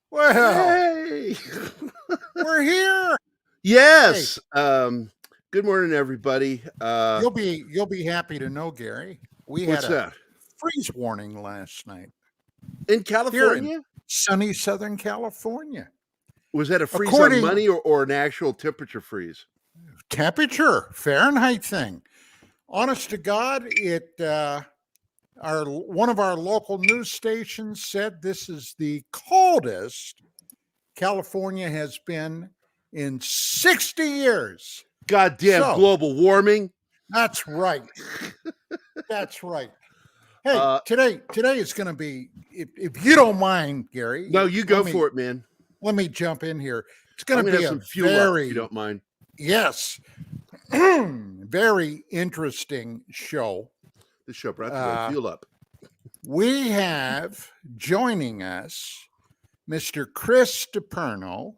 Well, hey. We're here. Yes. Hey. Good morning, everybody. You'll be happy to know, Gary. We had a freeze warning last night in California, in sunny Southern California. Was that a freeze on money or an actual temperature freeze? Temperature, Fahrenheit thing. Honest to God, one of our local news stations said this is the coldest California has been in 60 years. Goddamn global warming. That's right. That's right. Hey, today is going to be, if you don't mind, Gary. No, you go for it, man. Let me jump in here. It's going to be some fuel up, if you don't mind. Yes. Very interesting show. The show brought to fuel up. We have joining us Mr. Chris Deperno,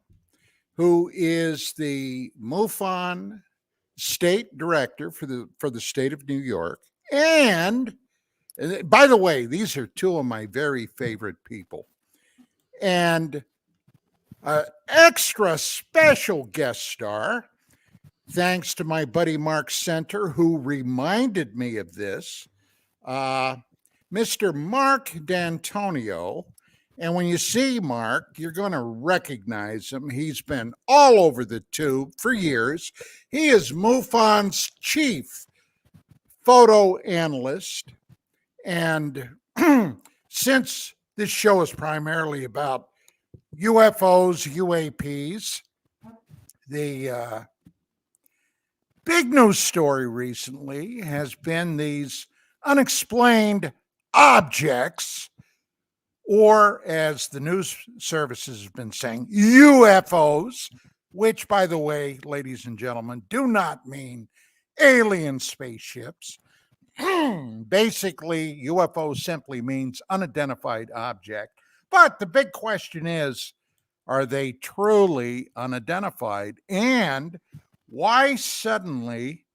who is the MUFON state director for the state of New York. And by the way, these are two of my very favorite people. And an extra special guest star, thanks to my buddy Mark Center, who reminded me of this, Mr. Mark D'Antonio. And when you see Mark, you're going to recognize him. He's been all over the tube for years. He is MUFON's chief photo analyst. And since this show is primarily about UFOs, UAPs, the big news story recently has been these unexplained objects, or as the news services have been saying, UFOs, which, by the way, ladies and gentlemen, do not mean alien spaceships. Basically, UFO simply means unidentified object. But the big question is, are they truly unidentified? And why suddenly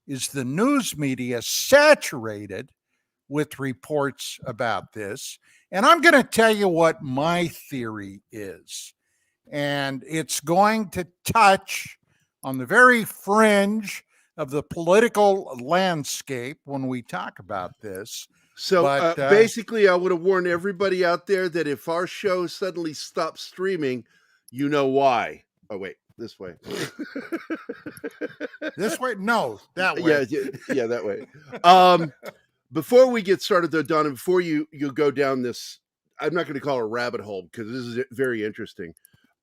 is the news media saturated with reports about this? And I'm going to tell you what my theory is. And it's going to touch on the very fringe of the political landscape when we talk about this. So basically, I would have warned everybody out there that if our show suddenly stops streaming, you know why. Oh, wait, this way. This way? No, that way. Yeah, that way. Before we get started, though, Donna, before you go down this, I'm not going to call it a rabbit hole because this is very interesting.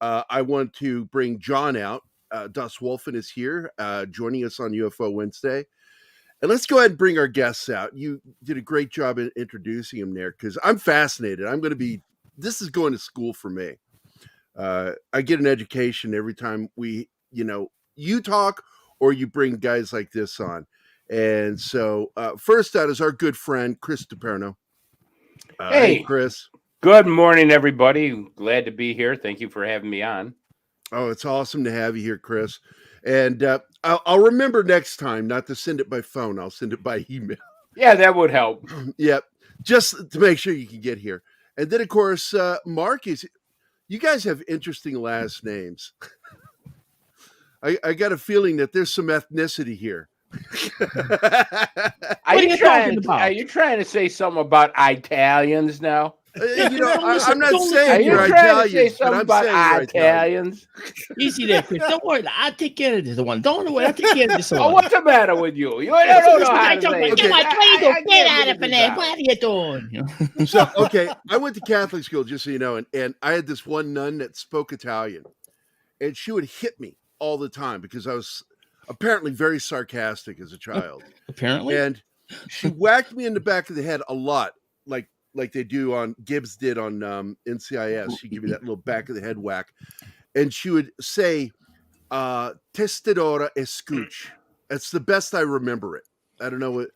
I want to bring John out. Das Wolfen is here, joining us on UFO Wednesday. And let's go ahead and bring our guests out. You did a great job in introducing him there because I'm fascinated. This is going to school for me. I get an education every time you talk or you bring guys like this on. And so first out is our good friend, Chris Deperno. Hey, Chris. Good morning, everybody. Glad to be here. Thank you for having me on. Oh, it's awesome to have you here, Chris. And I'll remember next time not to send it by phone. I'll send it by email. Yeah, that would help. Yep. Just to make sure you can get here. And then, of course, Mark you guys have interesting last names. I got a feeling that there's some ethnicity here. Are you trying to say something about Italians now? I'm not saying you're Italian, but I'm saying Italians. Easy there, Chris. Don't worry. I'll take care of this one. Don't worry. I'll take care of this one. Oh, what's the matter with you? You don't know how to say it. Get out of there. What are you doing? So, okay, I went to Catholic school, just so you know, and I had this one nun that spoke Italian, and she would hit me all the time because I was apparently very sarcastic as a child. Apparently. And she whacked me in the back of the head a lot, like they do on Gibbs did on NCIS. She'd give me that little back of the head whack. And she would say, testadora escuch. That's the best I remember it. I don't know what.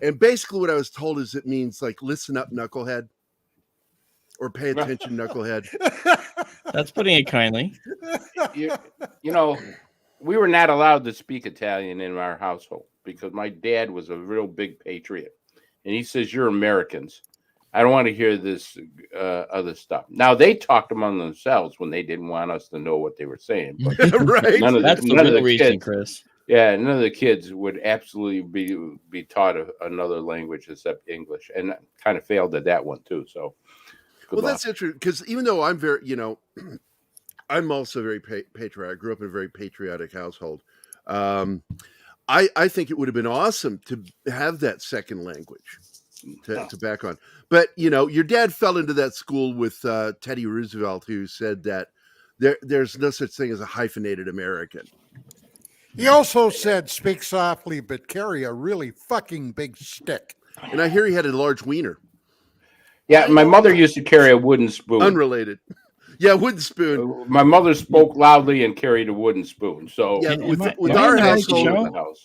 And basically what I was told is it means like, listen up, knucklehead. Or pay attention, knucklehead. That's putting it kindly. You know, we were not allowed to speak Italian in our household because my dad was a real big patriot. And he says, you're Americans. I don't want to hear this other stuff. Now, they talked among themselves when they didn't want us to know what they were saying. But right. That's the real reason, Chris. Yeah, none of the kids would absolutely be taught another language except English. And kind of failed at that one, too. So, well, that's interesting because even though I'm very, I'm also very patriotic. I grew up in a very patriotic household. I think it would have been awesome to have that second language to back on. But, your dad fell into that school with Teddy Roosevelt, who said that there's no such thing as a hyphenated American. He also said, speak softly, but carry a really fucking big stick. And I hear he had a large wiener. Yeah, my mother used to carry a wooden spoon. Unrelated. Yeah, wooden spoon. My mother spoke loudly and carried a wooden spoon. So yeah, with our household,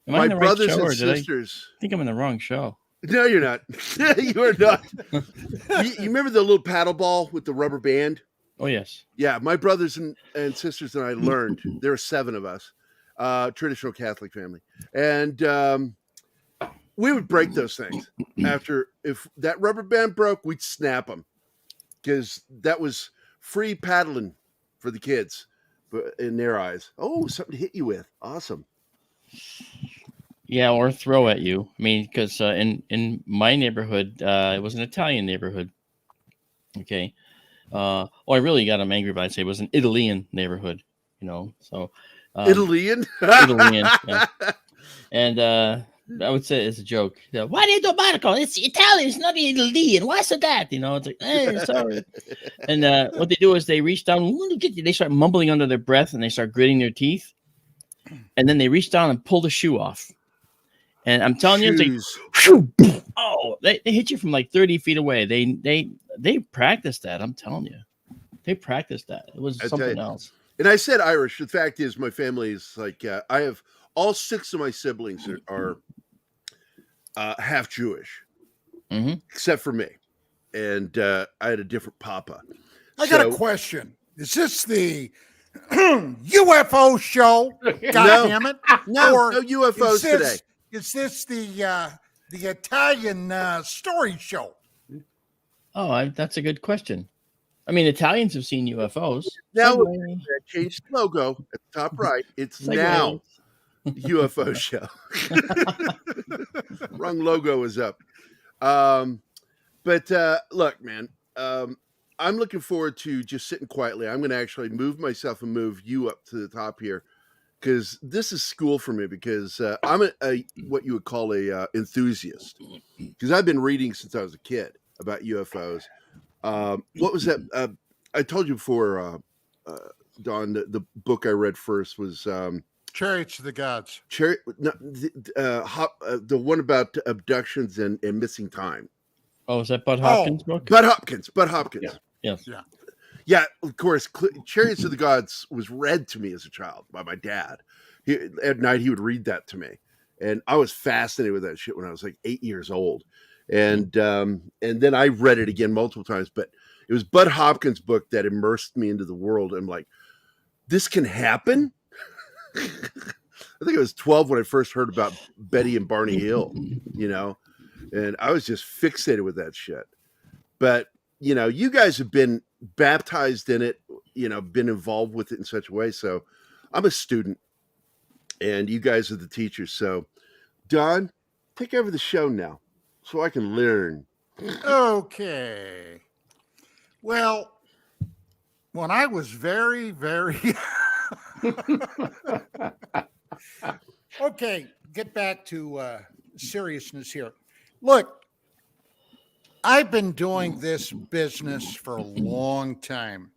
my brothers and I sisters. think I'm in the wrong show. No, you're not. You are not. You remember the little paddle ball with the rubber band? Oh, yes. Yeah, my brothers and sisters and I learned. There were 7 of us, traditional Catholic family. And we would break those things. If that rubber band broke, we'd snap them. Because that was free paddling for the kids in their eyes. Oh, something to hit you with. Awesome. Yeah, or throw at you. I mean, because in my neighborhood, it was an Italian neighborhood. Okay. I really got him angry, but I'd say it was an Italian neighborhood, So Italian? Italian, yeah. And I would say it's a joke. Why do you do Marco? It's Italian, it's not Italian. Why so that? It's like, sorry. And what they do is they reach down, they start mumbling under their breath and they start gritting their teeth. And then they reach down and pull the shoe off. And I'm telling you, it's like, oh, they hit you from like 30 feet away. They practiced that. I'm telling you, they practiced that. It was something else. And I said Irish. The fact is, my family is like, I have all 6 of my siblings are half Jewish, except for me. And I had a different papa. I got a question. Is this the UFO show? God damn it. No UFOs today. Is this the Italian story show? Oh, that's a good question. I mean, Italians have seen UFOs. Now changed the logo at the top right. It's now UFO show. Wrong logo is up. But look, man, I'm looking forward to just sitting quietly. I'm going to actually move myself and move you up to the top here. Because this is school for me. Because I'm a what you would call a enthusiast. Because I've been reading since I was a kid about UFOs. What was that? I told you before, Don. The book I read first was Chariots of the Gods. The one about abductions and missing time. Oh, is that Bud Hopkins' book? Bud Hopkins. Yeah. Yeah. Yeah, of course. Chariots of the Gods was read to me as a child by my dad. At night, he would read that to me. And I was fascinated with that shit when I was like 8 years old. And then I read it again multiple times. But it was Bud Hopkins' book that immersed me into the world. I'm like, this can happen? I think I was 12 when I first heard about Betty and Barney Hill, and I was just fixated with that shit. But, you guys have been baptized in it, been involved with it in such a way. So I'm a student and you guys are the teachers. So Don, take over the show now so I can learn. Okay. Well, when I was very, very... Okay, get back to seriousness here. Look, I've been doing this business for a long time.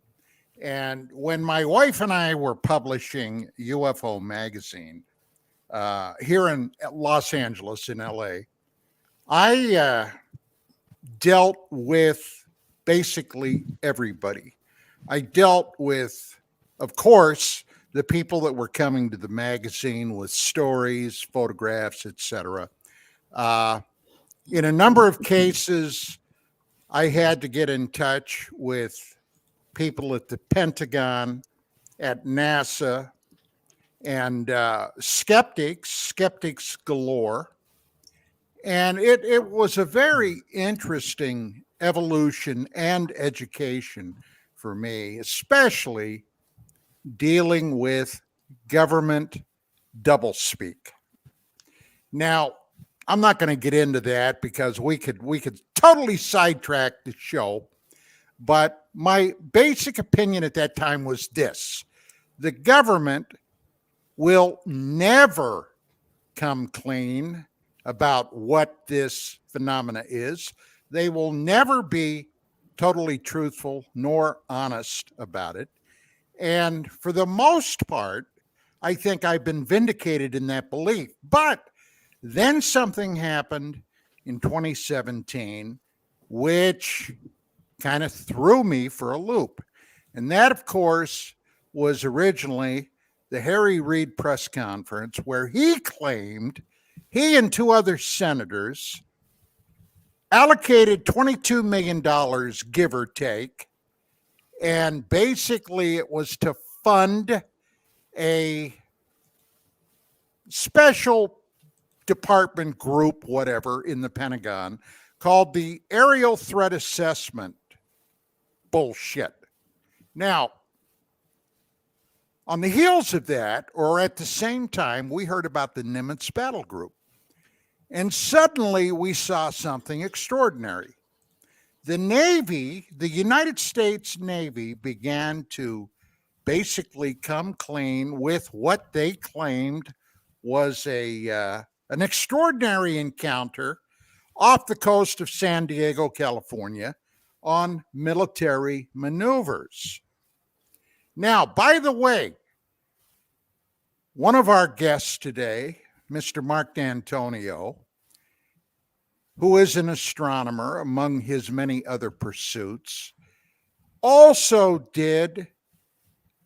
And when my wife and I were publishing UFO magazine here in Los Angeles, in LA, I dealt with basically everybody. I dealt with, of course, the people that were coming to the magazine with stories, photographs, etc. In a number of cases, I had to get in touch with people at the Pentagon, at NASA, and skeptics galore. And it was a very interesting evolution and education for me, especially dealing with government doublespeak. Now, I'm not going to get into that because we could totally sidetrack the show. But my basic opinion at that time was this: the government will never come clean about what this phenomena is. They will never be totally truthful nor honest about it. And for the most part, I think I've been vindicated in that belief. But then something happened in 2017, which kind of threw me for a loop. And that, of course, was originally the Harry Reid press conference where he claimed he and two other senators allocated $22 million, give or take. And basically it was to fund a special department group, whatever, in the Pentagon called the Aerial Threat Assessment bullshit. Now, on the heels of that, or at the same time, we heard about the Nimitz Battle Group. And suddenly we saw something extraordinary. The Navy, the United States Navy, began to basically come clean with what they claimed was an extraordinary encounter off the coast of San Diego, California, on military maneuvers. Now, by the way, one of our guests today, Mr. Marc D'Antonio, who is an astronomer among his many other pursuits, also did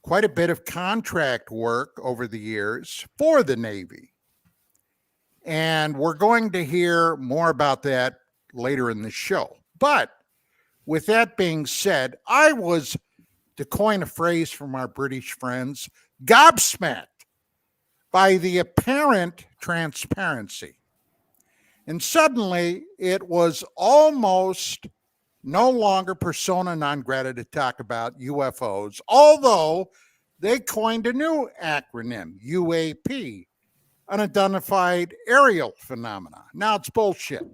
quite a bit of contract work over the years for the Navy. And we're going to hear more about that later in the show. But with that being said, I was, to coin a phrase from our British friends, gobsmacked by the apparent transparency. And suddenly it was almost no longer persona non grata to talk about UFOs, although they coined a new acronym, UAP, Unidentified Aerial Phenomena. Now it's bullshit.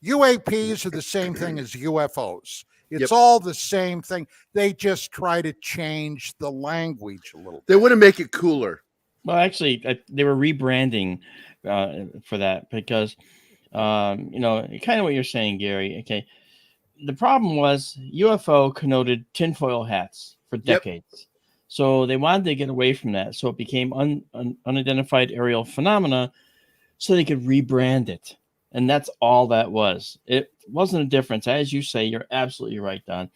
UAPs are the same thing as UFOs. It's all the same thing. They just try to change the language a little bit. They want to make it cooler. Well, actually, they were rebranding for that because, kind of what you're saying, Gary. Okay. The problem was UFO connoted tinfoil hats for decades. So they wanted to get away from that. So it became unidentified aerial phenomena so they could rebrand it. And that's all that was. It wasn't a difference. As you say, you're absolutely right, Don.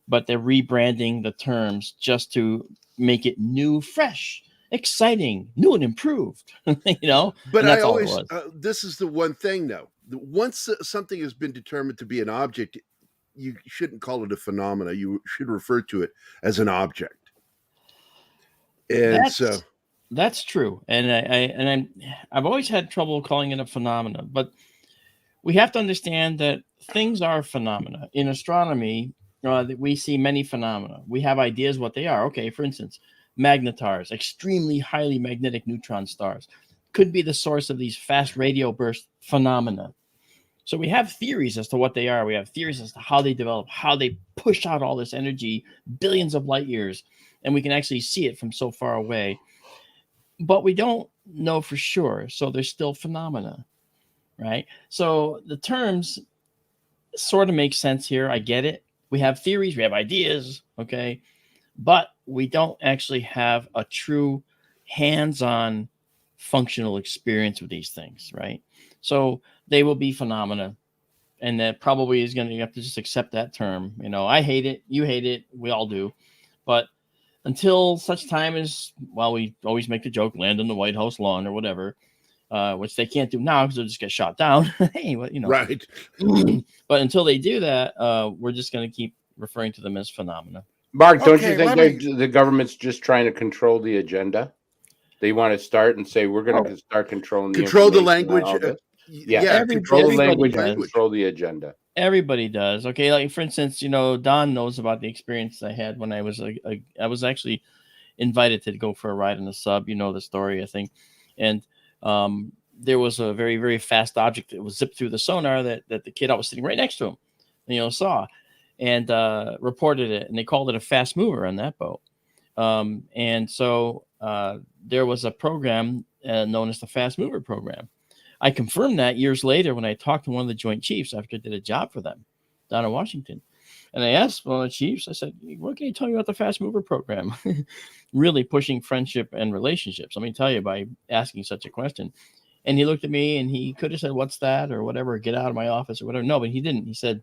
But they're rebranding the terms just to make it new, fresh, exciting, new and improved. But I always, this is the one thing, though. Once something has been determined to be an object, you shouldn't call it a phenomena. You should refer to it as an object. And that's true. And I've always had trouble calling it a phenomena, but we have to understand that things are phenomena. In astronomy, we see many phenomena. We have ideas what they are. Okay, for instance, magnetars, extremely highly magnetic neutron stars, could be the source of these fast radio burst phenomena. So we have theories as to what they are. We have theories as to how they develop, how they push out all this energy, billions of light years, and we can actually see it from so far away. But we don't know for sure. So there's still phenomena, right? So the terms sort of make sense here. I get it. We have theories, we have ideas, okay? But we don't actually have a true hands-on functional experience with these things, right? So they will be phenomena, and that probably is going to, you have to just accept that term. You know, I hate it, you hate it, we all do, but until such time as, well, we always make the joke, land on the White House lawn or whatever, which they can't do now because they'll just get shot down. Hey, well, you know, Right. But until they do that, we're just going to keep referring to them as phenomena. Mark, don't Okay, you think let the government's just trying to control the agenda? They want to start and say we're going to start controlling Control the information on language. all this. Yeah, Control the everybody language does. and control the agenda. Everybody does. Okay, like for instance, you know, Don knows about the experience I had when I was I was actually invited to go for a ride in the sub. You know the story, I think. And there was a very, very fast object that was zipped through the sonar that the kid I was sitting right next to him, you know, saw and reported it, and they called it a fast mover on that boat. And so there was a program known as the Fast Mover Program. I confirmed that years later when I talked to one of the Joint Chiefs after I did a job for them down in Washington. And I asked one of the chiefs, I said, what can you tell me about the Fast Mover Program? Really pushing friendship and relationships. Let me tell you by asking such a question. And he looked at me and he could have said, what's that? Or whatever, get out of my office or whatever. No, but he didn't. He said,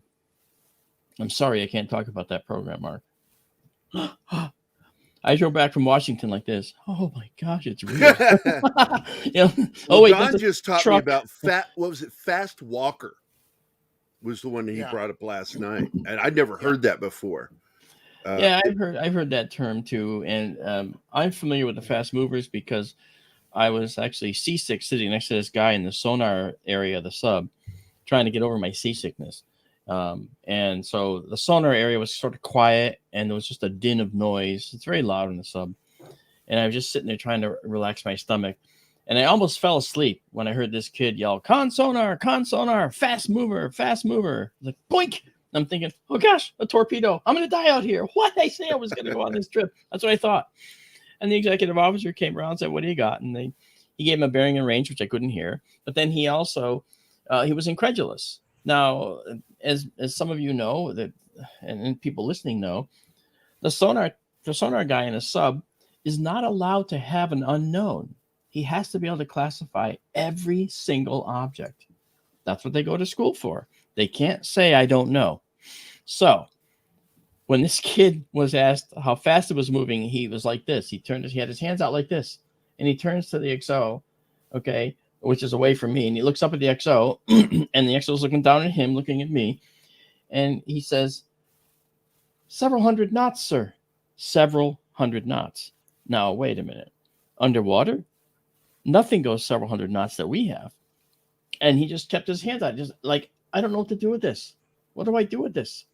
I'm sorry, I can't talk about that program, Mark. I drove back from Washington like this. Oh my gosh, it's real. You know, Well, oh wait, Don just taught me truck. about what was it? Fast Walker was the one that he brought up last night, and I'd never heard that before. Yeah, I've heard that term too, and I'm familiar with the fast movers because I was actually seasick sitting next to this guy in the sonar area of the sub, trying to get over my seasickness. And so the sonar area was sort of quiet, and there was just a din of noise. It's very loud in the sub, and I was just sitting there trying to relax my stomach, and I almost fell asleep when I heard this kid yell, con sonar, fast mover, fast mover." Like, boink. I'm thinking, oh gosh, a torpedo. I'm going to die out here. What did I say I was going to go on this trip? That's what I thought. And the executive officer came around and said, what do you got? And he gave him a bearing and range, which I couldn't hear. But then he also, he was incredulous. Now, as some of you know, that, and people listening know, the sonar guy in a sub is not allowed to have an unknown. He has to be able to classify every single object. That's what they go to school for. They can't say, I don't know. So when this kid was asked how fast it was moving, he was like this. He had his hands out like this, and he turns to the XO, okay, which is away from me. And he looks up at the XO, and the XO is looking down at him, looking at me. And he says, several hundred knots, sir. Several hundred knots. Now, wait a minute. Underwater? Nothing goes several hundred knots that we have. And he just kept his hands out, just like, I don't know what to do with this. What do I do with this?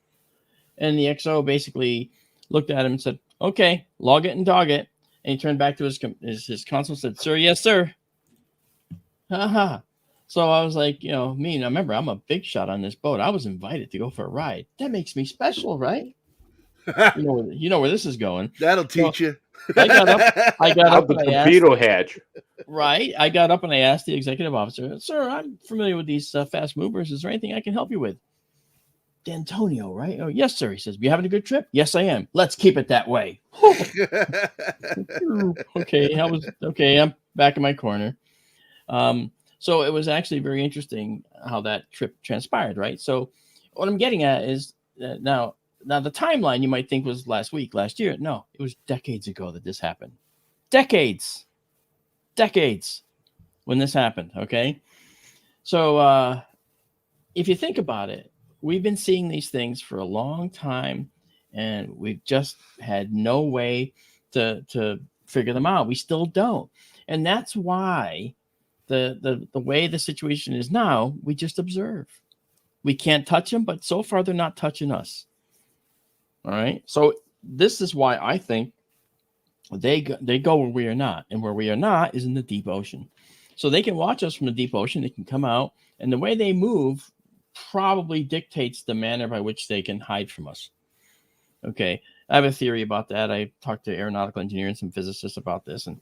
And the XO basically looked at him and said, okay, log it and dog it. And he turned back to his console and said, sir, yes, sir. Haha. So I was like, now remember, I'm a big shot on this boat. I was invited to go for a ride. That makes me special, right? You know where this is going. That'll teach you. I got up the and I torpedo hatch. Right. I got up and I asked the executive officer, sir, I'm familiar with these fast movers. Is there anything I can help you with? D'Antonio, right? Oh, yes, sir. He says, you having a good trip? Yes, I am. Let's keep it that way. Okay. I'm back in my corner. So it was actually very interesting how that trip transpired, right? So what I'm getting at is now the timeline you might think was last year. No, it was decades ago that this happened. Decades when this happened. Okay. So if you think about it, we've been seeing these things for a long time, and we've just had no way to figure them out. We still don't. And that's why the way the situation is now, we just observe. We can't touch them, but so far they're not touching us. All right. So this is why I think they go where we are not, and where we are not is in the deep ocean. So they can watch us from the deep ocean. They can come out, and the way they move probably dictates the manner by which they can hide from us. Okay. I have a theory about that. I talked to aeronautical engineers and some physicists about this, and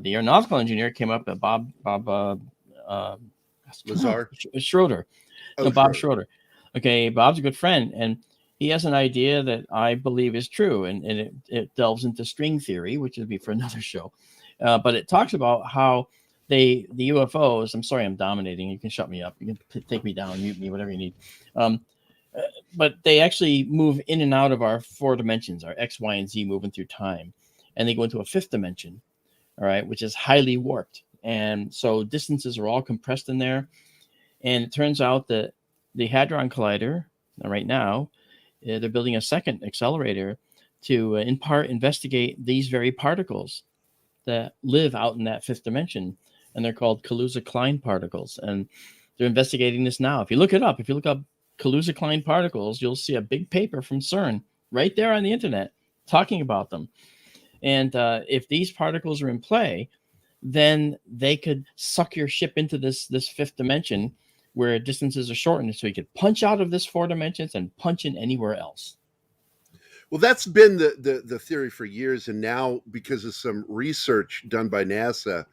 the aeronautical engineer came up at Bob Lazar? Schroeder. Oh, Bob Schroeder. Schroeder. Okay, Bob's a good friend, and he has an idea that I believe is true, and it delves into string theory, which would be for another show. But it talks about how the UFOs. I'm sorry, I'm dominating. You can shut me up. You can take me down, mute me, whatever you need. But they actually move in and out of our 4 dimensions, our X, Y, and Z, moving through time, and they go into a 5th dimension, all right, which is highly warped, and so distances are all compressed in there. And it turns out that the Hadron Collider, right now, they're building a second accelerator to, in part, investigate these very particles that live out in that 5th dimension, and they're called Kaluza-Klein particles, and they're investigating this now. If you look up Kaluza-Klein particles, you'll see a big paper from CERN right there on the internet talking about them. And if these particles are in play, then they could suck your ship into this 5th dimension where distances are shortened, so you could punch out of this 4 dimensions and punch in anywhere else. Well, that's been the theory for years, and now because of some research done by NASA,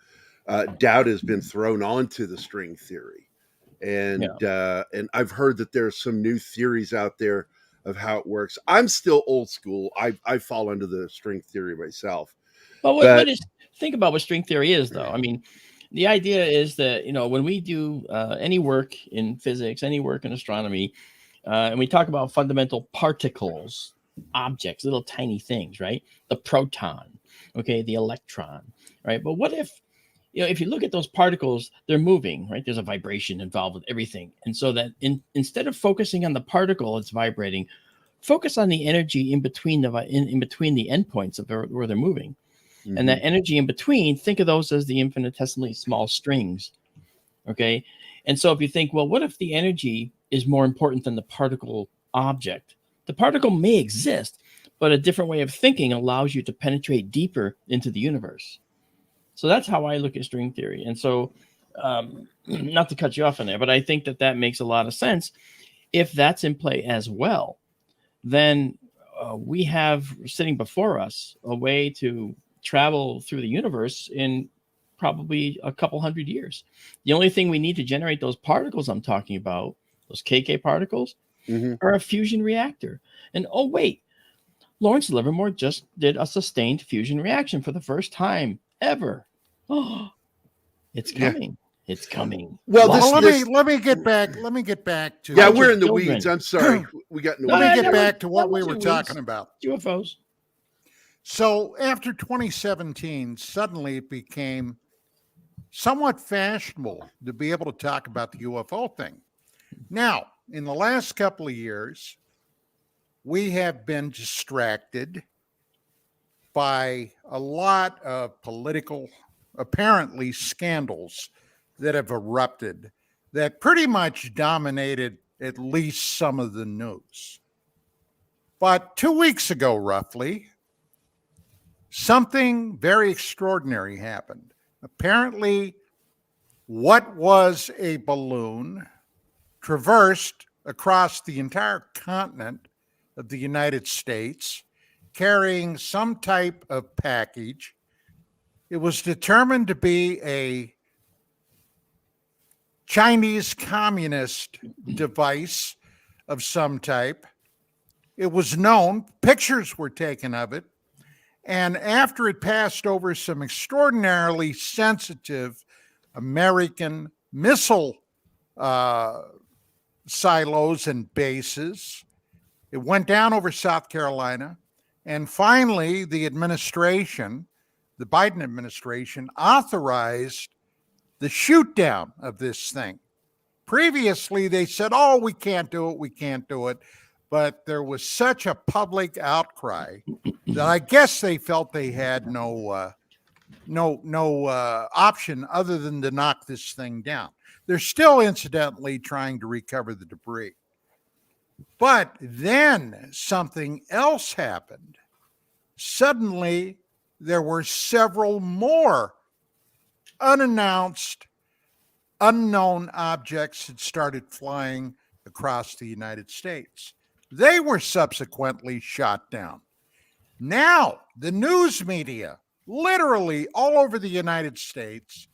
doubt has been thrown onto the string theory, and I've heard that there's some new theories out there of how it works. I'm still old school. I fall under the string theory myself. But think about what string theory is, though. I mean, the idea is that, when we do any work in physics, any work in astronomy, and we talk about fundamental particles, objects, little tiny things, right? The proton, okay, the electron, right? But what if, if you look at those particles, they're moving, right? There's a vibration involved with everything. And so that instead of focusing on the particle it's vibrating, focus on the energy in between in between the endpoints of where they're moving. Mm-hmm. And that energy in between, think of those as the infinitesimally small strings, okay? And so if you think, well, what if the energy is more important than the particle object? The particle may exist, but a different way of thinking allows you to penetrate deeper into the universe. So that's how I look at string theory. And so, not to cut you off on there, but I think that makes a lot of sense. If that's in play as well, then we have sitting before us a way to travel through the universe in probably a couple hundred years. The only thing we need to generate those particles I'm talking about, those KK particles, are a fusion reactor. And oh, wait, Lawrence Livermore just did a sustained fusion reaction for the first time ever. Oh, it's coming. Yeah. It's coming. Well, let me get back to. Yeah, we're in the weeds. I'm sorry. We got in the weeds. Let me get back to what we were talking about. UFOs. So after 2017, suddenly it became somewhat fashionable to be able to talk about the UFO thing. Now, in the last couple of years, we have been distracted by a lot of political, apparently, scandals that have erupted that pretty much dominated at least some of the news. But 2 weeks ago, roughly, something very extraordinary happened. Apparently, what was a balloon traversed across the entire continent of the United States, carrying some type of package. It was determined to be a Chinese communist device of some type. It was known, pictures were taken of it, and after it passed over some extraordinarily sensitive American missile silos and bases, it went down over South Carolina, and finally the Biden administration, authorized the shoot down of this thing. Previously, they said, "Oh, we can't do it," but there was such a public outcry that I guess they felt they had no option other than to knock this thing down. They're still, incidentally, trying to recover the debris. But then something else happened. Suddenly, there were several more unannounced, unknown objects that started flying across the United States. They were subsequently shot down. Now, the news media, literally all over the United States,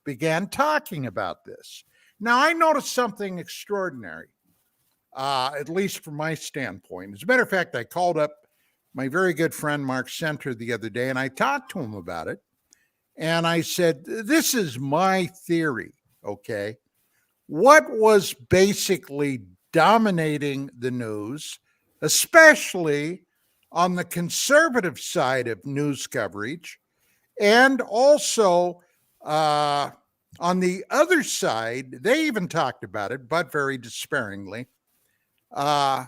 began talking about this. Now, I noticed something extraordinary. at least from my standpoint. As a matter of fact, I called up my very good friend Mark Center the other day, and I talked to him about it. And I said, this is my theory, okay? What was basically dominating the news, especially on the conservative side of news coverage, and also on the other side, they even talked about it, but very despairingly. A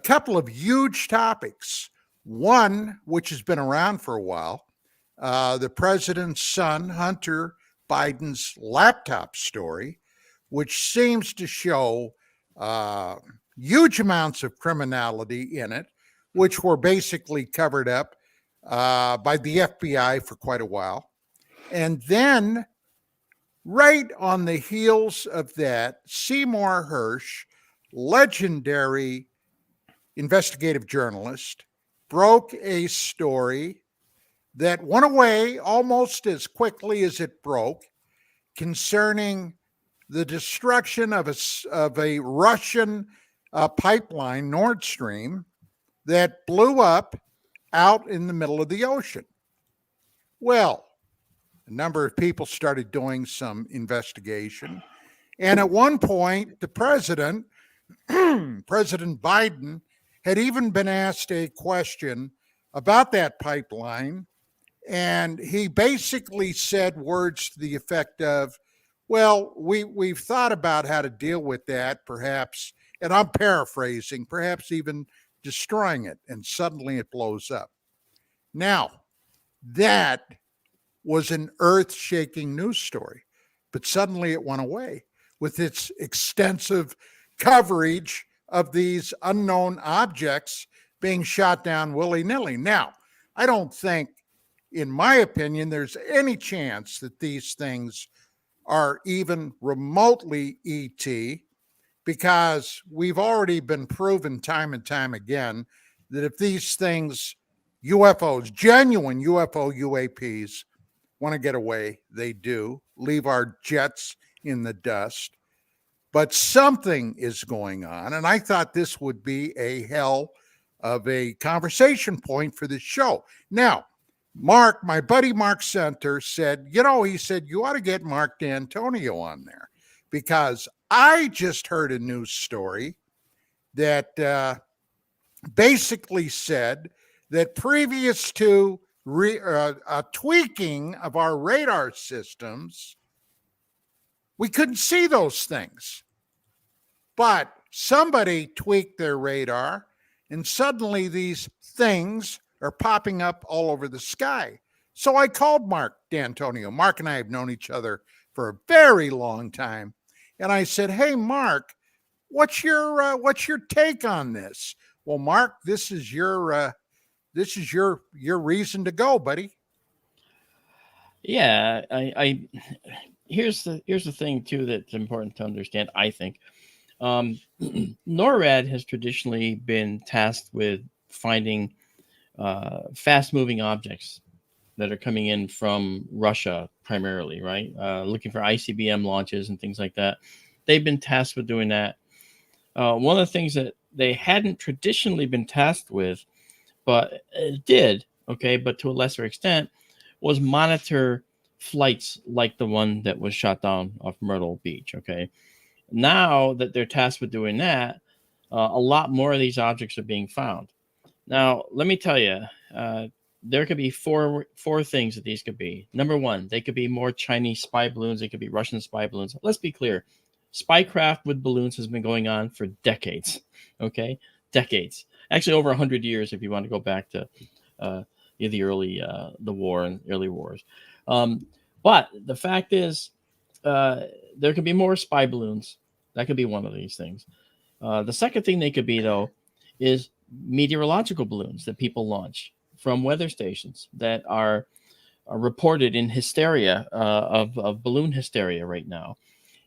couple of huge topics. One, which has been around for a while, the president's son, Hunter Biden's laptop story, which seems to show huge amounts of criminality in it, which were basically covered up by the FBI for quite a while. And then, right on the heels of that, Seymour Hersh, legendary investigative journalist, broke a story that went away almost as quickly as it broke concerning the destruction of a Russian pipeline, Nord Stream, that blew up out in the middle of the ocean. Well, a number of people started doing some investigation. And at one point, the president, President Biden, had even been asked a question about that pipeline. And he basically said words to the effect of, well, we've thought about how to deal with that, perhaps, and I'm paraphrasing, perhaps even destroying it. And suddenly it blows up. Now, that was an earth-shaking news story, but suddenly it went away with its extensive coverage of these unknown objects being shot down willy-nilly. Now, I don't think, in my opinion, there's any chance that these things are even remotely ET, because we've already been proven time and time again that if these things, UFOs, genuine UFO UAPs, want to get away, they do, leave our jets in the dust. But something is going on, and I thought this would be a hell of a conversation point for this show. Now, Mark, my buddy Mark Center said, he said, you ought to get Mark D'Antonio on there, because I just heard a news story that basically said that previous to a tweaking of our radar systems, we couldn't see those things. But somebody tweaked their radar, and suddenly these things are popping up all over the sky. So I called Mark D'Antonio. Mark and I have known each other for a very long time. And I said, hey, Mark, what's your take on this? Well, Mark, this is your reason to go, buddy. Yeah, I here's the thing too that's important to understand. I think NORAD has traditionally been tasked with finding fast-moving objects that are coming in from Russia primarily, right? Looking for ICBM launches and things like that. They've been tasked with doing that. One of the things that they hadn't traditionally been tasked with, but did, okay, but to a lesser extent, was monitor flights like the one that was shot down off Myrtle Beach, okay? Now that they're tasked with doing that, a lot more of these objects are being found. Now, let me tell you, there could be four things that these could be. Number one, they could be more Chinese spy balloons. They could be Russian spy balloons. Let's be clear. Spycraft with balloons has been going on for decades, okay? Decades. Actually, over 100 years if you want to go back to the early, the war and early wars. But the fact is, there could be more spy balloons. That could be one of these things. The second thing they could be, though, is meteorological balloons that people launch from weather stations that are reported in hysteria of balloon hysteria right now.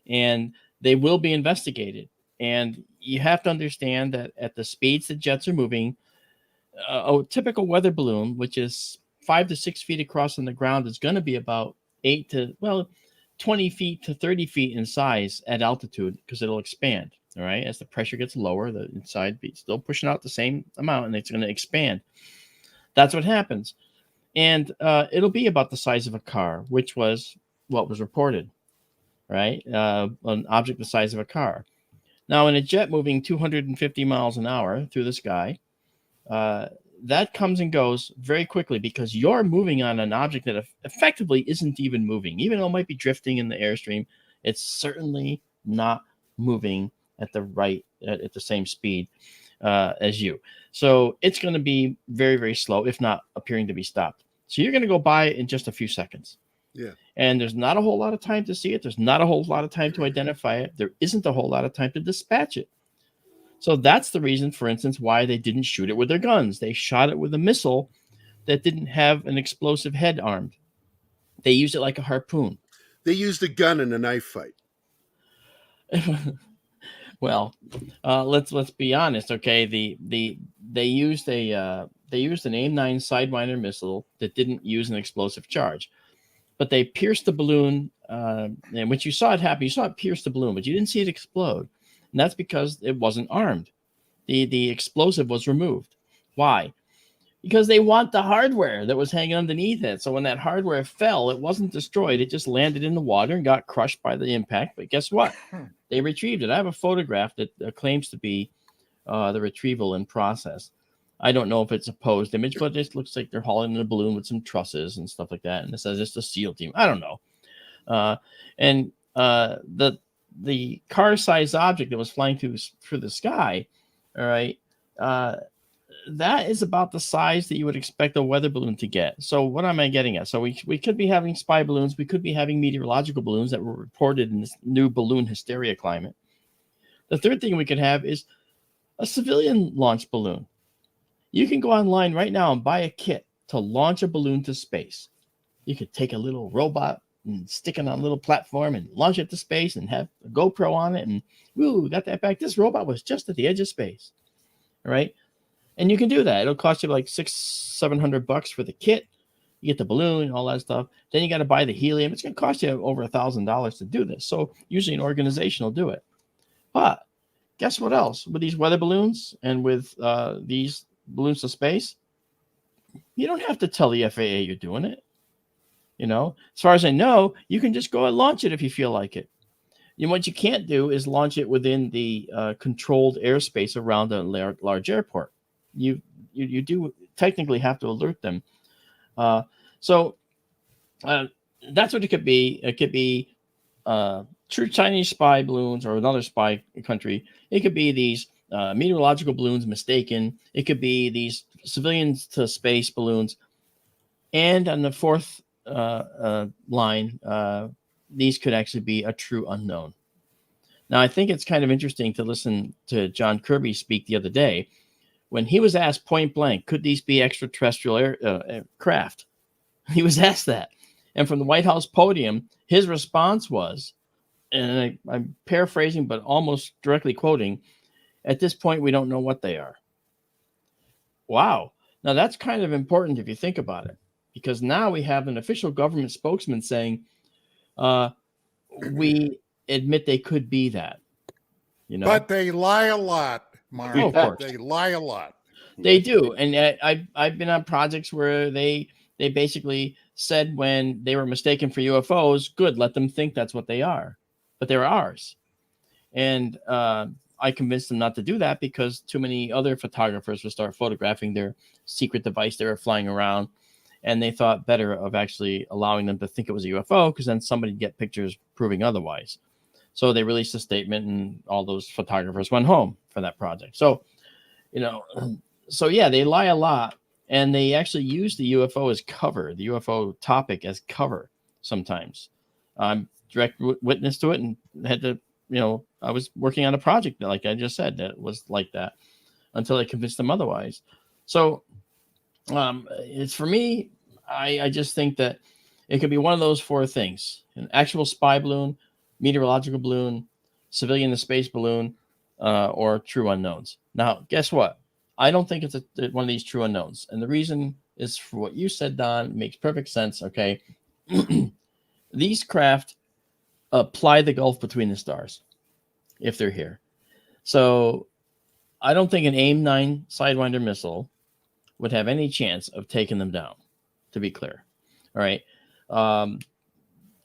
And they will be investigated. And you have to understand that at the speeds that jets are moving, a typical weather balloon, which is 5 to 6 feet across on the ground, is going to be about 20 feet to 30 feet in size at altitude, because it'll expand. All right, as the pressure gets lower, the inside be still pushing out the same amount, and it's going to expand. That's what happens, and it'll be about the size of a car, which was what was reported. Right, an object the size of a car. Now, in a jet moving 250 miles an hour through the sky, that comes and goes very quickly because you're moving on an object that effectively isn't even moving. Even though it might be drifting in the airstream, it's certainly not moving at the same speed as you. So it's going to be very, very slow, if not appearing to be stopped. So you're going to go by it in just a few seconds. Yeah. And there's not a whole lot of time to see it. There's not a whole lot of time to identify it. There isn't a whole lot of time to dispatch it. So that's the reason, for instance, why they didn't shoot it with their guns. They shot it with a missile that didn't have an explosive head armed. They used it like a harpoon. They used a gun in a knife fight. Well, let's be honest, okay? They used an AIM-9 Sidewinder missile that didn't use an explosive charge, but they pierced the balloon. And when you saw it happen, you saw it pierce the balloon, but you didn't see it explode. And that's because it wasn't armed. The explosive was removed. Why? Because they want the hardware that was hanging underneath it. So when that hardware fell, it wasn't destroyed. It just landed in the water and got crushed by the impact. But guess what? They retrieved it. I have a photograph that claims to be the retrieval in process. I don't know if it's a posed image, but it looks like they're hauling in a balloon with some trusses and stuff like that. And it says it's the SEAL team. I don't know. The car-sized object that was flying through the sky, all right, that is about the size that you would expect a weather balloon to get. So what am I getting at? So we could be having spy balloons. We could be having meteorological balloons that were reported in this new balloon hysteria climate. The third thing we could have is a civilian launch balloon. You can go online right now and buy a kit to launch a balloon to space. You could take a little robot and stick it on a little platform and launch it to space and have a GoPro on it. And, woo, got that back. This robot was just at the edge of space. All right. And you can do that. It'll cost you like $600-700 for the kit. You get the balloon and all that stuff. Then you got to buy the helium. It's going to cost you over $1,000 to do this. So usually an organization will do it. But guess what else? With these weather balloons and with these balloons to space, you don't have to tell the FAA you're doing it. You know, as far as I know, you can just go and launch it if you feel like it. And what you can't do is launch it within the controlled airspace around a large airport. You do technically have to alert them. So that's what it could be. It could be true Chinese spy balloons or another spy country. It could be these meteorological balloons mistaken. It could be these civilians to space balloons. And on the fourth line, these could actually be a true unknown. Now, I think it's kind of interesting to listen to John Kirby speak the other day when he was asked point blank, could these be extraterrestrial craft? He was asked that. And from the White House podium, his response was, and I'm paraphrasing, but almost directly quoting, at this point, we don't know what they are. Wow. Now, that's kind of important if you think about it, because now we have an official government spokesman saying, we admit they could be that. You know? But they lie a lot, Mark. Oh, of course. They lie a lot. They do. And I've been on projects where they basically said when they were mistaken for UFOs, good, let them think that's what they are. But they're ours. And I convinced them not to do that because too many other photographers would start photographing their secret device they were flying around. And they thought better of actually allowing them to think it was a UFO because then somebody would get pictures proving otherwise. So they released a statement and all those photographers went home for that project. So, you know, so yeah, they lie a lot and they actually use the UFO as cover, the UFO topic as cover sometimes. I'm direct witness to it and had to, you know, I was working on a project that, like I just said, that was like that until I convinced them otherwise. So it's for me, I just think that it could be one of those four things: an actual spy balloon, meteorological balloon, civilian to space balloon, or true unknowns. Now, guess what? I don't think it's one of these true unknowns. And the reason is for what you said, Don. It makes perfect sense. Okay. These craft apply the gulf between the stars if they're here. So I don't think an AIM-9 Sidewinder missile would have any chance of taking them down, to be clear. All right.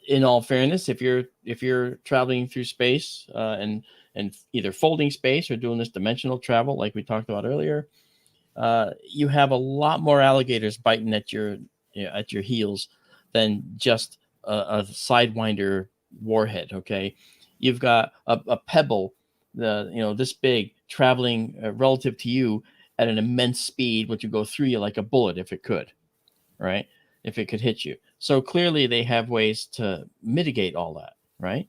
In all fairness, if you're traveling through space and either folding space or doing this dimensional travel like we talked about earlier, you have a lot more alligators biting at your heels than just a Sidewinder warhead. Okay, you've got a pebble, this big, traveling relative to you at an immense speed, which would go through you like a bullet if it could, right? If it could hit you. So clearly they have ways to mitigate all that, right?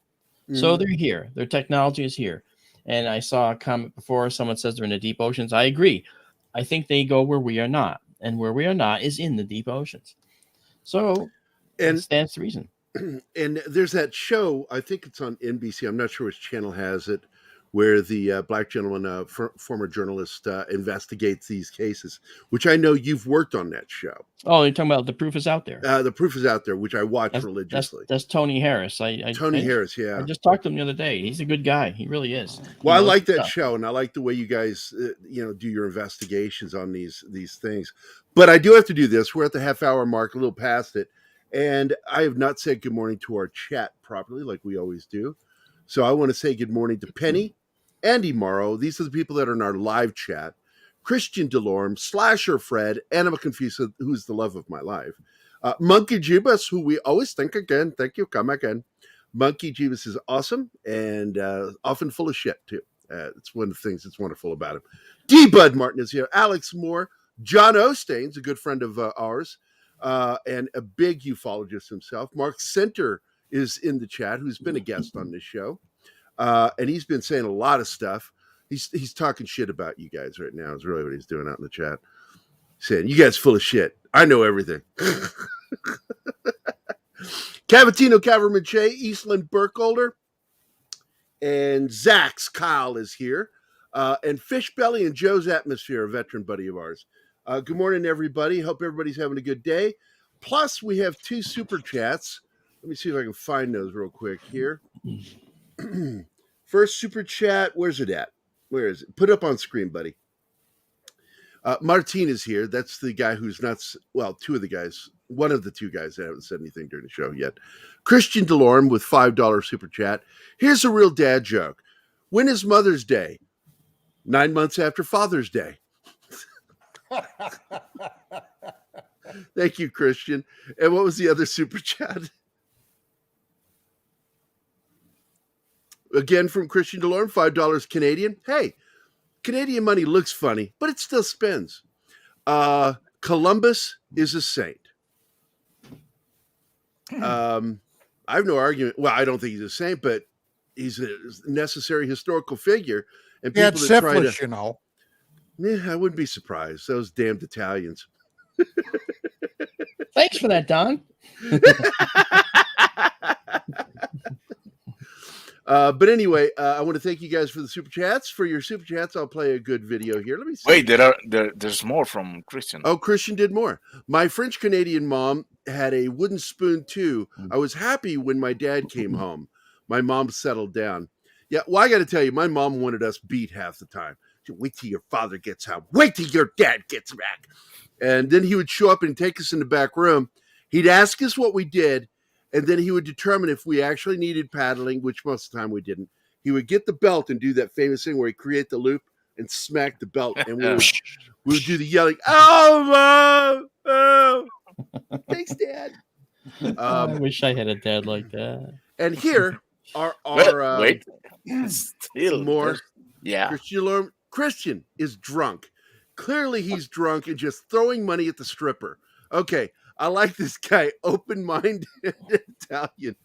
So they're here. Their technology is here. And I saw a comment before, someone says they're in the deep oceans. I agree. I think they go where we are not. And where we are not is in the deep oceans. So it stands to reason. And there's that show, I think it's on NBC, I'm not sure which channel has it, where the black gentleman, former journalist, investigates these cases, which I know you've worked on that show. Oh, you're talking about The Proof is Out There. The Proof is Out There, which I watch religiously. That's Tony Harris. Tony Harris, yeah. I just talked to him the other day. He's a good guy. He really is. Well, I like that show, and I like the way you guys, do your investigations on these things. But I do have to do this. We're at the half-hour mark, a little past it, and I have not said good morning to our chat properly, like we always do. So I want to say good morning to Penny, Andy Morrow. These are the people that are in our live chat. Christian Delorme, Slasher Fred, Anima Confusa, who's the love of my life. Monkey Jibus, who we always think again. Thank you. Come again. Monkey Jibus is awesome and often full of shit, too. It's one of the things that's wonderful about him. D. Bud Martin is here. Alex Moore. John Ostein's a good friend of ours and a big ufologist himself. Mark Center is in the chat, who's been a guest on this show. And he's been saying a lot of stuff. He's talking shit about you guys right now is really what he's doing out in the chat. Saying, you guys full of shit. I know everything. Cavatino Cavermanche, Eastland Burkholder, and Zach's Kyle is here. And Fishbelly and Joe's Atmosphere, a veteran buddy of ours. Good morning, everybody. Hope everybody's having a good day. Plus, we have 2 super chats. Let me see if I can find those real quick here. First super chat, where's it at? Where is it? Put it up on screen, buddy. Martin is here. That's the guy who's not, well, 2 of the guys, one of the 2 guys that haven't said anything during the show yet. Christian Delorme with $5 super chat. Here's a real dad joke. When is Mother's Day? 9 months after Father's Day. Thank you, Christian. And what was the other super chat? Again, from Christian Delorme, $5 Canadian. Hey, Canadian money looks funny, but it still spins. Columbus is a saint. I have no argument. Well, I don't think he's a saint, but he's a necessary historical figure. And people that syphilis, try to, I wouldn't be surprised. Those damned Italians. Thanks for that, Don. But anyway, I want to thank you guys for the super chats. For your super chats, I'll play a good video here. Let me see. Wait, there's more from Christian. Oh, Christian did more. My French Canadian mom had a wooden spoon too. I was happy when my dad came home. My mom settled down. Yeah, well, I got to tell you, my mom wanted us beat half the time. Wait till your father gets home. Wait till your dad gets back. And then he would show up and take us in the back room. He'd ask us what we did. And then he would determine if we actually needed paddling, which most of the time we didn't. He would get the belt and do that famous thing where he create the loop and smack the belt. And we would do the yelling, oh, Mom! Oh! Thanks, Dad. I wish I had a dad like that. And here are wait. Still more. Yeah. Christian is drunk. Clearly he's drunk and just throwing money at the stripper. Okay. I like this guy, open-minded Italian.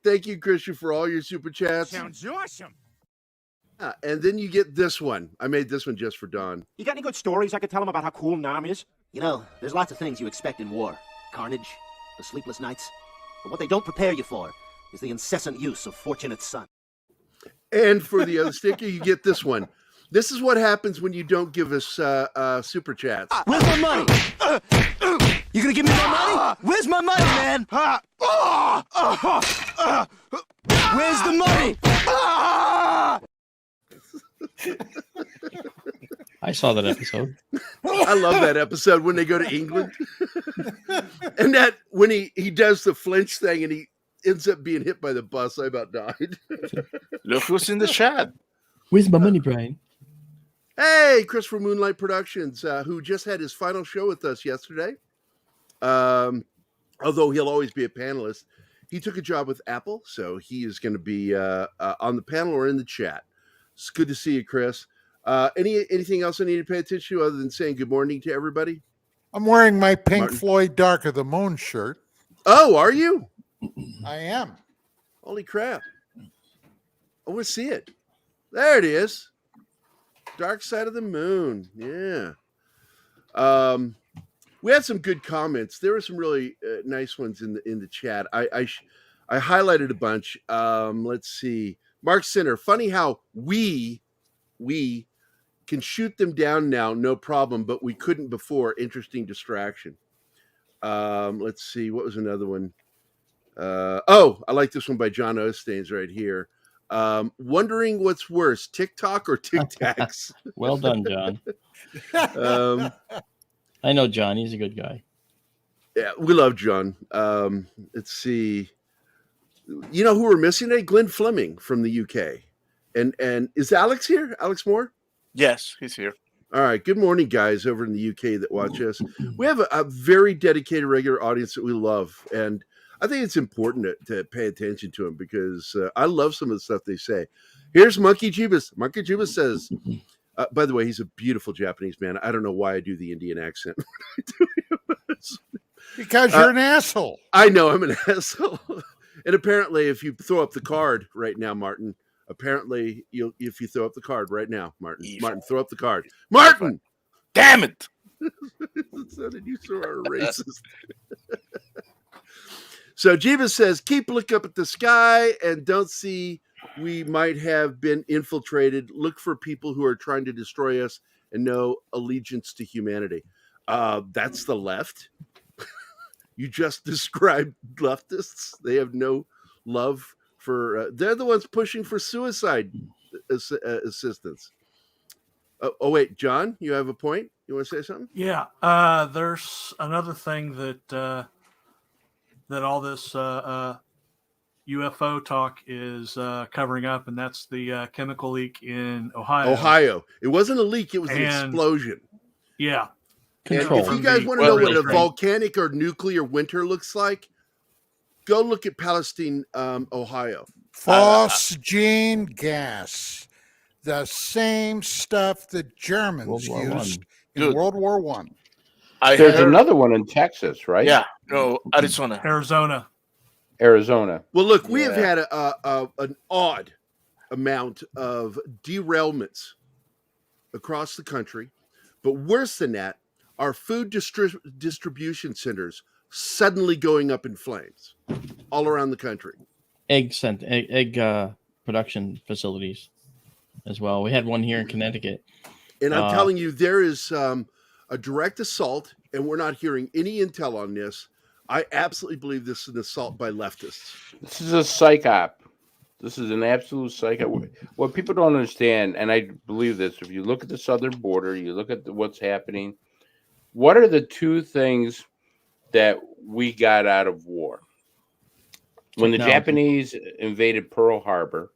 Thank you, Christian, for all your super chats. Sounds awesome. And then you get this one. I made this one just for Don. You got any good stories I could tell him about how cool Nam is? You know, there's lots of things you expect in war. Carnage, the sleepless nights. But what they don't prepare you for is the incessant use of Fortunate Son. And for the other sticker, you get this one. This is what happens when you don't give us super chats. Where's my money? You gonna give me my money? Where's my money, man? Where's the money? I saw that episode. I love that episode when they go to England. And that when he does the flinch thing and he ends up being hit by the bus, I about died. Look who's in the chat. Where's my money, Brian? Hey, Chris from Moonlight Productions, who just had his final show with us yesterday. Although he'll always be a panelist, he took a job with Apple, so he is going to be on the panel or in the chat. It's good to see you, Chris. Anything else I need to pay attention to other than saying good morning to everybody? I'm wearing my Pink Martin? Floyd Dark of the Moon shirt. Oh, are you? I am. Holy crap. I want to see it. There it is. Dark Side of the Moon. Yeah. We had some good comments. There were some really nice ones in the chat. I highlighted a bunch. Let's see. Mark Sinner, funny how we can shoot them down now, no problem, but we couldn't before. Interesting distraction. Let's see. What was another one? I like this one by John Ostains right here. Wondering what's worse, TikTok or Tic Tacs? Well done, John. I know John. He's a good guy. Yeah, we love John. Let's see. You know who we're missing today? Glenn Fleming from the UK. And is Alex here? Alex Moore? Yes, he's here. All right. Good morning, guys over in the UK that watch us. We have a very dedicated regular audience that we love. And I think it's important to pay attention to them because I love some of the stuff they say. Here's Monkey Jubas. Monkey Jubas says, by the way, he's a beautiful Japanese man. I don't know why I do the Indian accent. Because you're an asshole. I know I'm an asshole. And apparently, if you throw up the card right now, Martin, if you throw up the card right now, Martin, throw up the card. Martin! Damn it! So did you throw our racist? So Jiva says, keep looking up at the sky and don't see we might have been infiltrated. Look for people who are trying to destroy us and no allegiance to humanity. That's the left. You just described leftists. They have no love for, they're the ones pushing for suicide assistance. Wait, John, you have a point? You want to say something? Yeah. There's another thing that all this UFO talk is covering up, and that's the chemical leak in Ohio. It wasn't a leak. It was an explosion. Yeah. And if you guys want to know what a volcanic or nuclear winter looks like, go look at Palestine, Ohio. Phosgene gas. The same stuff the Germans used in World War One. There's another one in Texas, right? Yeah. No, Arizona. Well, look, we have had an odd amount of derailments across the country. But worse than that, our food distribution centers suddenly going up in flames all around the country. Egg production facilities as well. We had one here in Connecticut. And I'm telling you, there is a direct assault, and we're not hearing any intel on this. I absolutely believe this is an assault by leftists. This is a psyop. This is an absolute psyop. What people don't understand, and I believe this, if you look at the southern border, you look at what's happening, what are the two things that we got out of war? When the Japanese invaded Pearl Harbor,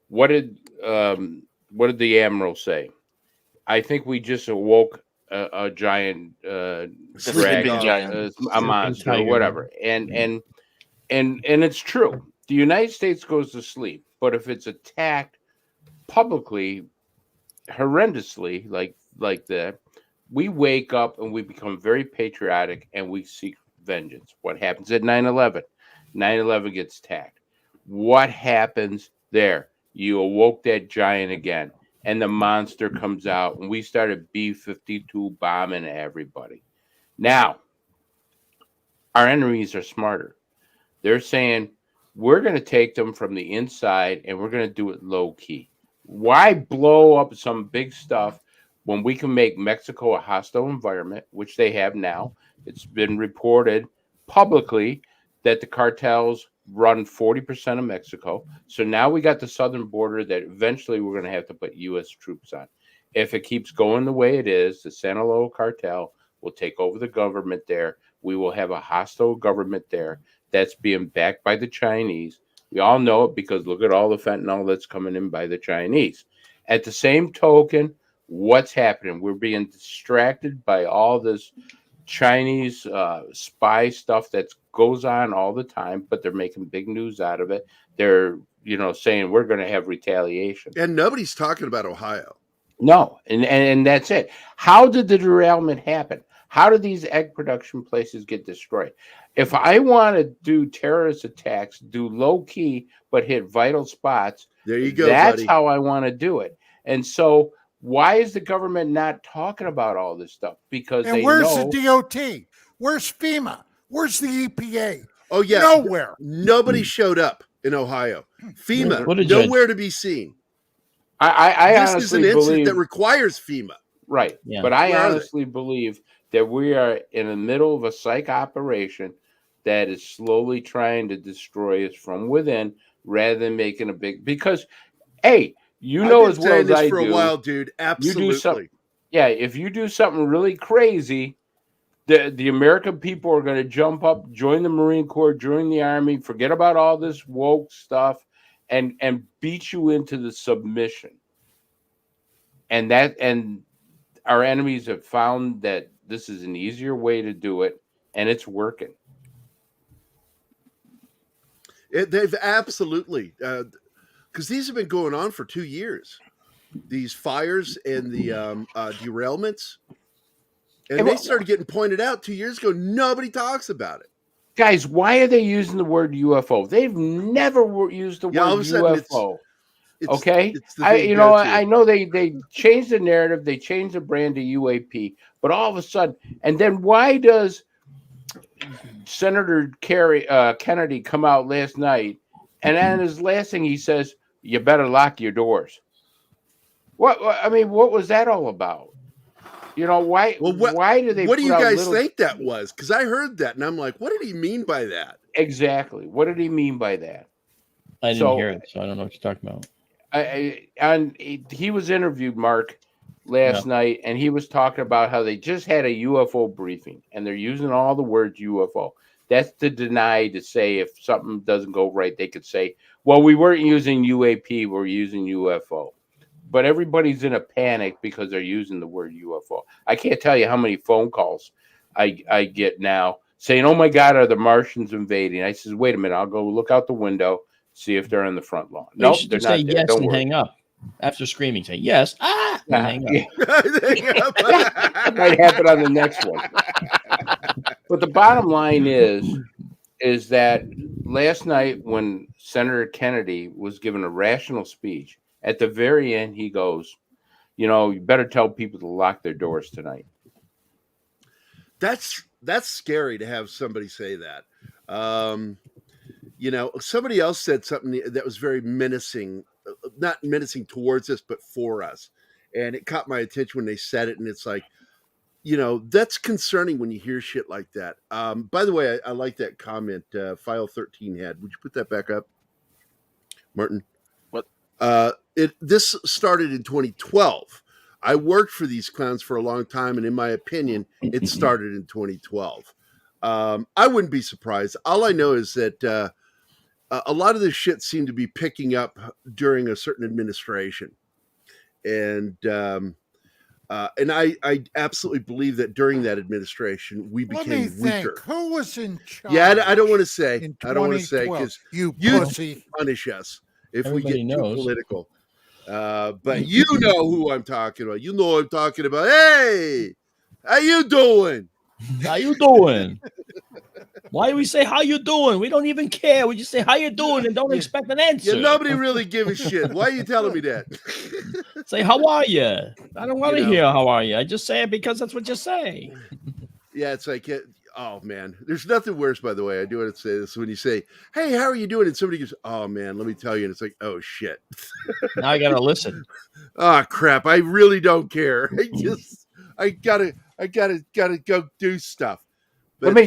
what did the admiral say? I think we just awoke a giant dragon, a monster, or whatever. And it's true. The United States goes to sleep, but if it's attacked publicly, horrendously, like that, we wake up and we become very patriotic and we seek vengeance. What happens at 9/11? 9/11 gets attacked. What happens there? You awoke that giant again, and the monster comes out, and we started B-52 bombing everybody. Now, our enemies are smarter. They're saying, we're going to take them from the inside, and we're going to do it low-key. Why blow up some big stuff when we can make Mexico a hostile environment, which they have now? It's been reported publicly that the cartels run 40% of Mexico. So now we got the southern border that eventually we're going to have to put U.S. troops on. If it keeps going the way it is, the Sinaloa cartel will take over the government there. We will have a hostile government there that's being backed by the Chinese. We all know it because look at all the fentanyl that's coming in by the Chinese. At the same token, what's happening? We're being distracted by all this Chinese spy stuff that goes on all the time, but they're making big news out of it. They're, saying we're going to have retaliation. And nobody's talking about Ohio. No, and that's it. How did the derailment happen? How did these egg production places get destroyed? If I want to do terrorist attacks, do low key, but hit vital spots, there you go. That's buddy. how I want to do it. And so, why is the government not talking about all this stuff? Because where's the DOT? Where's FEMA? Where's the EPA? Oh yeah, nowhere. Nobody showed up in Ohio. FEMA, nowhere to be seen. I this honestly is an incident believe that requires FEMA. Right. Yeah. But I honestly believe that we are in the middle of a psych operation that is slowly trying to destroy us from within rather than making a big, because, hey, you know as well as I do. For a while, dude. Absolutely. If you do something really crazy, the American people are going to jump up, join the Marine Corps, join the Army, forget about all this woke stuff, and beat you into the submission. And our enemies have found that this is an easier way to do it, and it's working. They've absolutely, because these have been going on for 2 years. These fires and the derailments, and they started getting pointed out 2 years ago. Nobody talks about it. Guys, why are they using the word UFO? They've never used the word UFO. Okay, I know they changed the narrative, they changed the brand to UAP, but all of a sudden, and then why does Senator Kennedy come out last night, and then his last thing he says, "You better lock your doors." What was that all about? Why? Well, why do they? What do you guys think that was? Because I heard that, and I'm like, what did he mean by that? Exactly. What did he mean by that? I didn't hear it, so I don't know what you're talking about. And he was interviewed, Mark, last night, and he was talking about how they just had a UFO briefing, and they're using all the words UFO. That's to deny, to say if something doesn't go right, they could say, well, we weren't using UAP, we're using UFO. But everybody's in a panic because they're using the word UFO. I can't tell you how many phone calls I get now saying, oh, my God, are the Martians invading? I says, wait a minute, I'll go look out the window, see if they're on the front lawn. No, they're not. Say yes and hang up. After screaming, say yes. And hang up. That might happen on the next one. But the bottom line is that last night when Senator Kennedy was given a rational speech, at the very end, he goes, you better tell people to lock their doors tonight. That's scary to have somebody say that. Somebody else said something that was very menacing, not menacing towards us, but for us. And it caught my attention when they said it. And it's like, that's concerning when you hear shit like that. By the way, I like that comment File 13 had. Would you put that back up, Martin? What? This started in 2012. I worked for these clowns for a long time. And in my opinion, it started in 2012. I wouldn't be surprised. All I know is that a lot of this shit seemed to be picking up during a certain administration. And I absolutely believe that during that administration, we became weaker. Who was in charge? Yeah, I don't want to say. I don't want to say because you punish us if Everybody we get knows. too political. But you know who I'm talking about. You know what I'm talking about. Hey, how you doing? How you doing? Why do we say how you doing? We don't even care. We just say how you doing and don't expect an answer. Yeah, nobody really give a shit. Why are you telling me that? Say how are you? I don't want to hear how are you. I just say it because that's what you say. Yeah, it's like, oh man, there's nothing worse. By the way, I do want to say this: when you say, "Hey, how are you doing?" and somebody goes, "Oh man, let me tell you," and it's like, "Oh shit." Now I gotta listen. Oh crap! I really don't care. I gotta go do stuff. Let me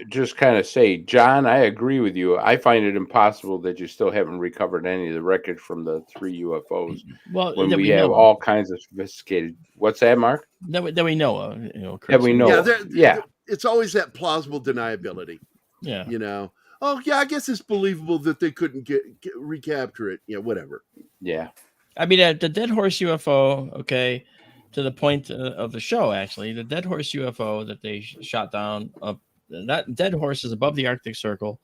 just kind of say, John, I agree with you. I find it impossible that you still haven't recovered any of the wreckage from the 3 UFOs Well, when that we we have know all kinds of sophisticated. What's that, Mark? that we know of, Chris. That we know. yeah, of. Yeah. it's always that plausible deniability. Yeah. You know, oh yeah, I guess it's believable that they couldn't recapture it. Yeah, whatever. Yeah. I mean, the dead horse UFO. Okay, to the point of the show. Actually, the dead horse UFO that they shot down. That dead horse is above the Arctic Circle,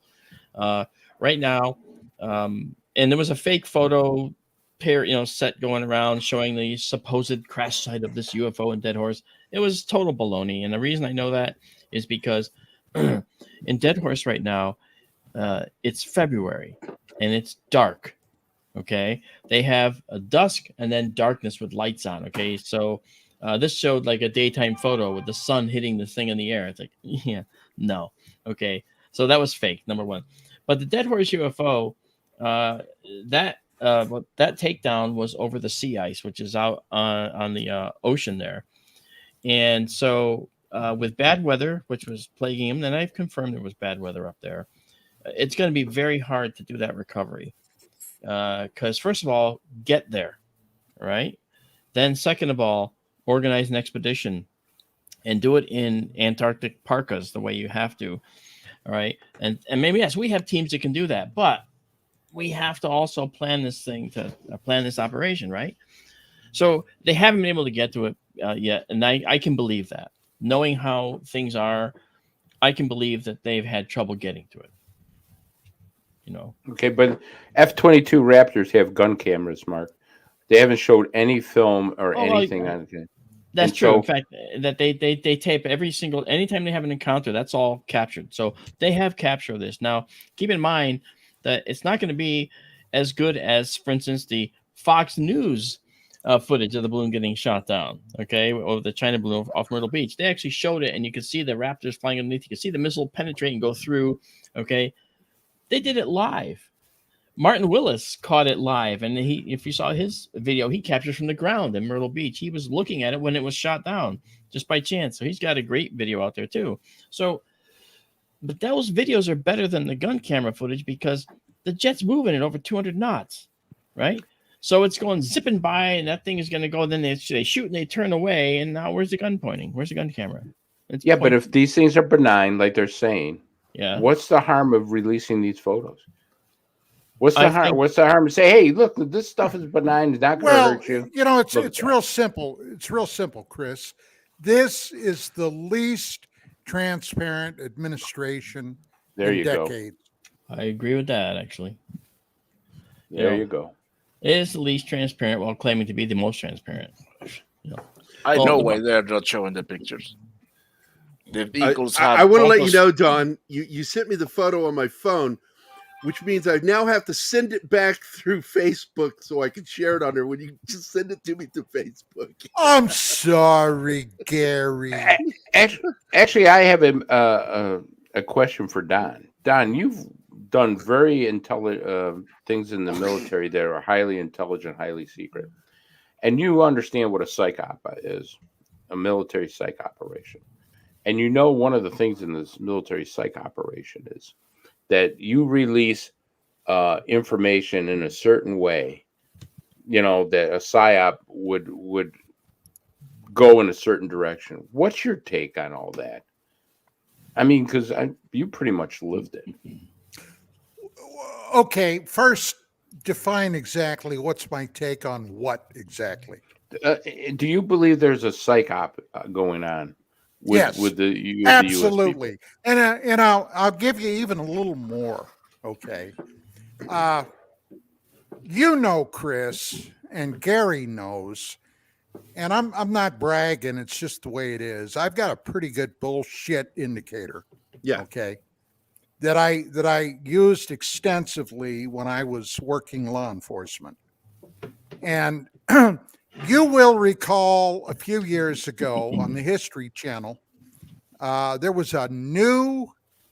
right now, and there was a fake photo set going around showing the supposed crash site of this UFO and dead horse. It was total baloney, and the reason I know that is because in dead horse right now, it's February and it's dark. Okay, they have a dusk and then darkness with lights on. Okay, so this showed like a daytime photo with the sun hitting the thing in the air. It's like, yeah, no. Okay, so that was fake, number one. But the dead horse UFO, that takedown was over the sea ice, which is out on the ocean there. And so with bad weather, which was plaguing him, and I've confirmed there was bad weather up there, it's going to be very hard to do that recovery. Because first of all, get there, right? Then second of all, organize an expedition and do it in Antarctic parkas the way you have to, all right? And maybe, yes, we have teams that can do that, but we have to also plan this operation, right? So they haven't been able to get to it yet, and I can believe that. Knowing how things are, I can believe that they've had trouble getting to it. Okay, but F-22 Raptors have gun cameras, Mark. They haven't showed any film or anything on it. That's true. In fact, that they tape anytime they have an encounter, that's all captured. So they have capture of this. Now, keep in mind that it's not going to be as good as, for instance, the Fox News footage of the balloon getting shot down, okay, or the China balloon off Myrtle Beach. They actually showed it, and you could see the Raptors flying underneath. You could see the missile penetrate and go through, okay. They did it live. Martin Willis caught it live, and if you saw his video, he captured from the ground in Myrtle Beach. He was looking at it when it was shot down, just by chance. So he's got a great video out there too. So, but those videos are better than the gun camera footage because the jet's moving at over 200 knots, right? So it's going zipping by, and that thing is going to go. Then they shoot and they turn away, and now where's the gun pointing? Where's the gun camera? It's pointing. But if these things are benign, like they're saying. Yeah. What's the harm of releasing these photos? What's the harm? What's the harm to say, hey, look, this stuff is benign. It's not going to hurt you. You know, it's real simple. It's real simple, Chris. This is the least transparent administration in decades. I agree with that, actually. There you go. It is the least transparent while claiming to be the most transparent. I know why they're not showing the pictures. The vehicles have. I want to let you know, Don, you sent me the photo on my phone, which means I now have to send it back through Facebook so I can share it on there. When you just send it to me through Facebook. I'm sorry, Gary. Actually, I have a question for Don. Don, you've done very intelligent things in the military that are highly intelligent, highly secret, and you understand what a psych op is, a military psych operation. And you know, one of the things in this military psych operation is that you release information in a certain way, that a psyop would go in a certain direction. What's your take on all that? I mean, because you pretty much lived it. Okay, first define exactly what's my take on what exactly. Do you believe there's a psych op going on? Yes, with the absolutely. US And I'll give you even a little more. Okay, Chris, and Gary knows, and I'm not bragging. It's just the way it is. I've got a pretty good bullshit indicator. Yeah. Okay. That I used extensively when I was working law enforcement, and. You will recall a few years ago on the History Channel, there was a new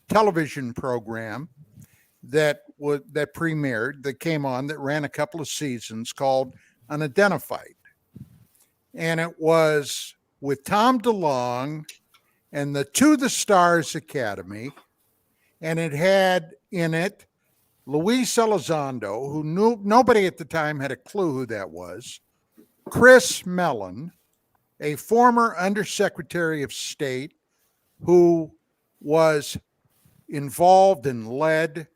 television program that premiered, that came on, that ran a couple of seasons, called Unidentified. And it was with Tom DeLonge and the To the Stars Academy, and it had in it Luis Elizondo, who nobody at the time had a clue who that was, Chris Mellon, a former Undersecretary of State who was involved and led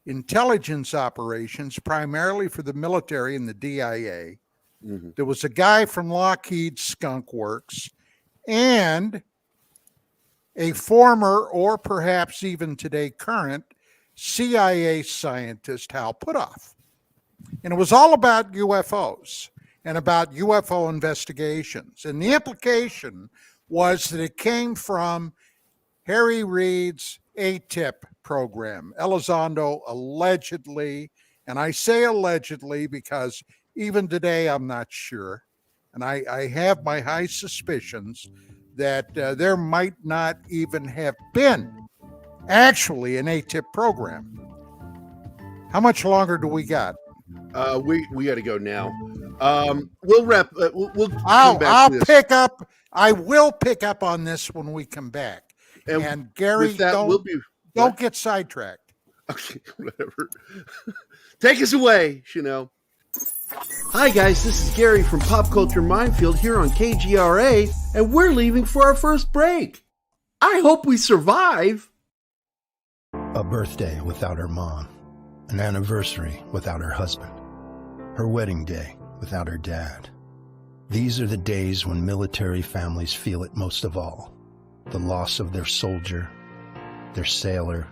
intelligence operations primarily for the military and the DIA. Mhm. There was a guy from Lockheed Skunk Works and a former, or perhaps even today current, CIA scientist, Hal Puthoff. And it was all about UFOs and about UFO investigations. And the implication was that it came from Harry Reid's ATIP program. Elizondo allegedly, and I say allegedly because even today I'm not sure, and I have my high suspicions that there might not even have been actually an ATIP program. How much longer do we got? We got to go now. We'll wrap. We'll come back I'll to this. pick up. I will pick up on this when we come back. And Gary, with that, don't get sidetracked. Okay, whatever. Take us away, Chanel. Hi guys, this is Gary from Pop Culture Minefield here on KGRA, and we're leaving for our first break. I hope we survive. A birthday without her mom, an anniversary without her husband, her wedding day without her dad. These are the days when military families feel it most of all. The loss of their soldier, their sailor,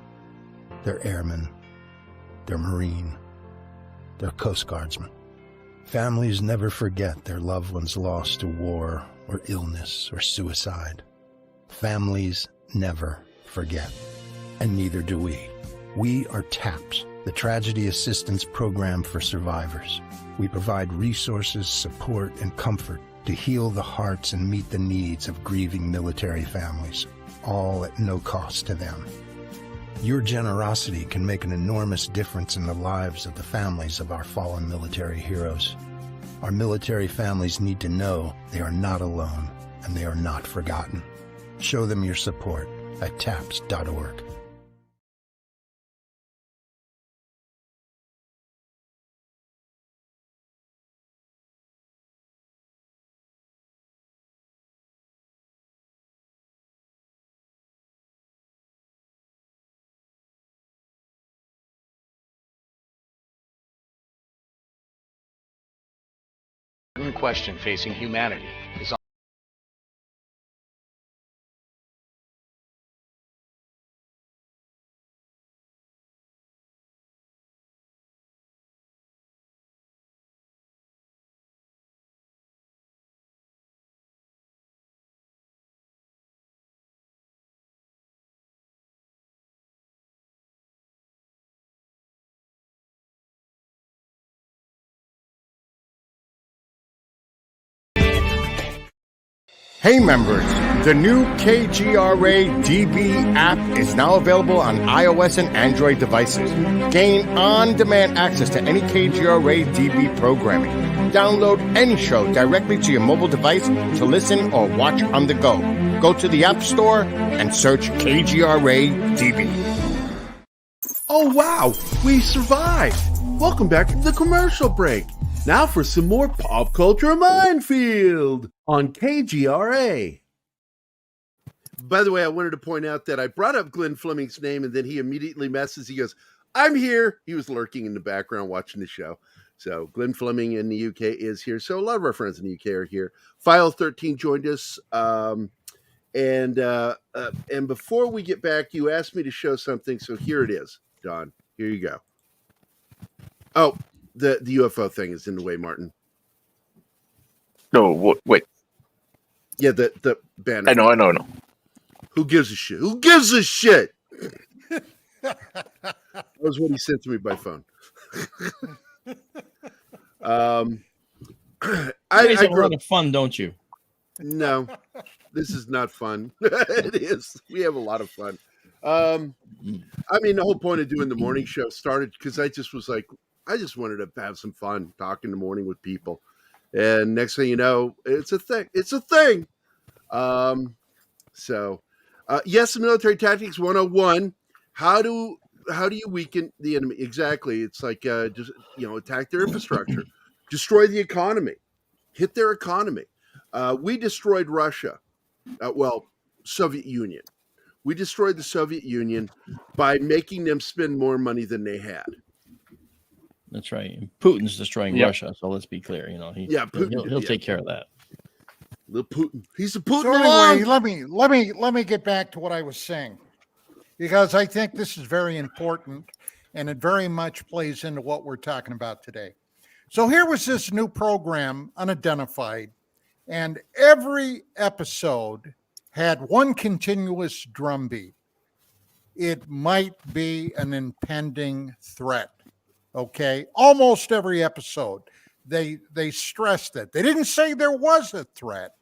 their airman, their Marine, their Coast Guardsman. Families never forget their loved ones lost to war or illness or suicide. Families never forget, and neither do we. We are TAPS, the Tragedy Assistance Program for Survivors. We provide resources, support, and comfort to heal the hearts and meet the needs of grieving military families, all at no cost to them. Your generosity can make an enormous difference in the lives of the families of our fallen military heroes. Our military families need to know they are not alone and they are not forgotten. Show them your support at taps.org. Question facing humanity is Hey members, the new KGRA DB app is now available on iOS and Android devices. Gain on-demand access to any KGRA DB programming. Download any show directly to your mobile device to listen or watch on the go. Go to the App Store and search KGRA DB. Oh wow, we survived! Welcome back to the commercial break. Now for some more Pop Culture Minefield on KGRA. By the way, I wanted to point out that I brought up Glenn Fleming's name, and then he immediately messes. He goes, "I'm here." He was lurking in the background watching the show. So Glenn Fleming in the UK is here. So a lot of our friends in the UK are here. File 13 joined us. And before we get back, you asked me to show something. So here it is, Don. Here you go. Oh, the UFO thing is in the way, Martin. No, wait. Yeah, the banner. I know. Who gives a shit? Who gives a shit? That was what he sent to me by phone. You guys have a lot of fun, don't you? No, this is not fun. It is. We have a lot of fun. I mean, the whole point of doing the morning show started because I just was like, I just wanted to have some fun talking in the morning with people. And next thing you know, it's a thing. It's a thing. So Yes, military tactics 101. How do you weaken the enemy? Exactly. It's like just attack their infrastructure, destroy the economy, hit their economy. We destroyed Russia. Soviet Union. We destroyed the Soviet Union by making them spend more money than they had. That's right. And Putin's destroying Yep. Russia, so let's be clear. Putin, He'll take care of that. Little Putin. He's a Putin. So anyway, let me get back to what I was saying, because I think this is very important and it very much plays into what we're talking about today. So here was this new program, Unidentified, and every episode had one continuous drumbeat. It might be an impending threat. Okay, almost every episode, they stressed that. They didn't say there was a threat.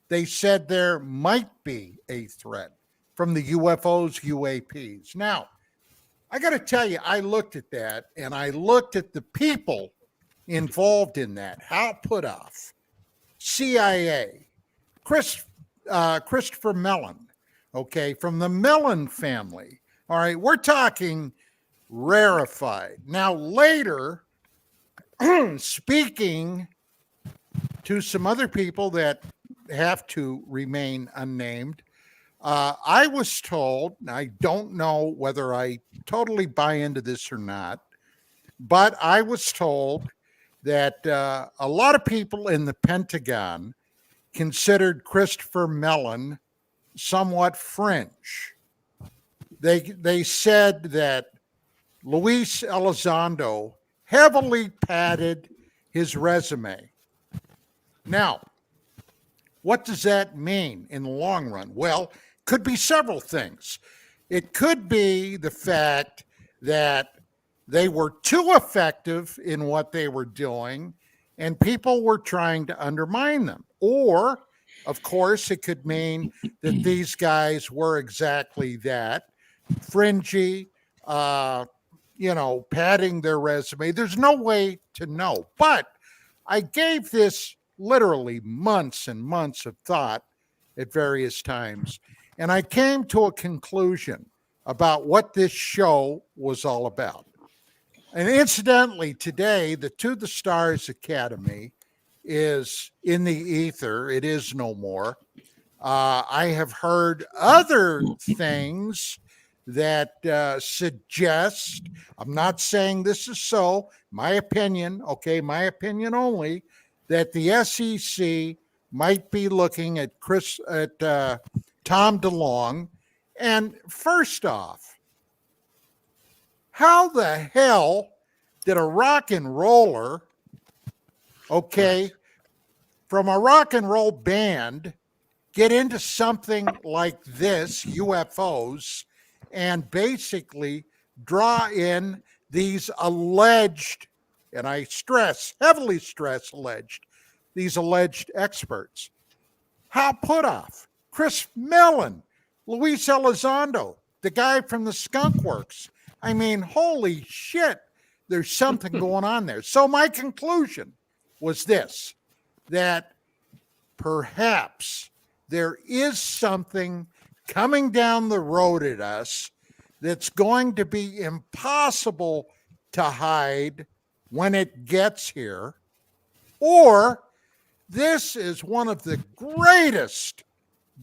They said there might be a threat from the UFOs, UAPs. Now, I got to tell you, I looked at that and I looked at the people involved in that. How put off? CIA, Christopher Mellon, okay, from the Mellon family. All right, we're talking rarefied. Now, later, speaking to some other people that have to remain unnamed, I was told, and I don't know whether I totally buy into this or not, but I was told that a lot of people in the Pentagon considered Christopher Mellon somewhat fringe. They said that Luis Elizondo heavily padded his resume. Now, what does that mean in the long run? Well, could be several things. It could be the fact that they were too effective in what they were doing and people were trying to undermine them. Or, of course, it could mean that these guys were exactly that, fringy, padding their resume. There's no way to know. But I gave this literally months and months of thought at various times, and I came to a conclusion about what this show was all about. And incidentally, today, the To the Stars Academy is in the ether. It is no more. I have heard other things that suggest, I'm not saying this is so, my opinion, okay, my opinion only, that the SEC might be looking at Tom DeLonge. And first off, how the hell did a rock and roller, okay, from a rock and roll band get into something like this, UFOs, and basically draw in these alleged, and I stress, heavily stress alleged, these alleged experts? How put off? Chris Mellon, Luis Elizondo, the guy from the Skunk Works. I mean, holy shit, there's something going on there. So my conclusion was this, that perhaps there is something coming down the road at us that's going to be impossible to hide when it gets here, or this is one of the greatest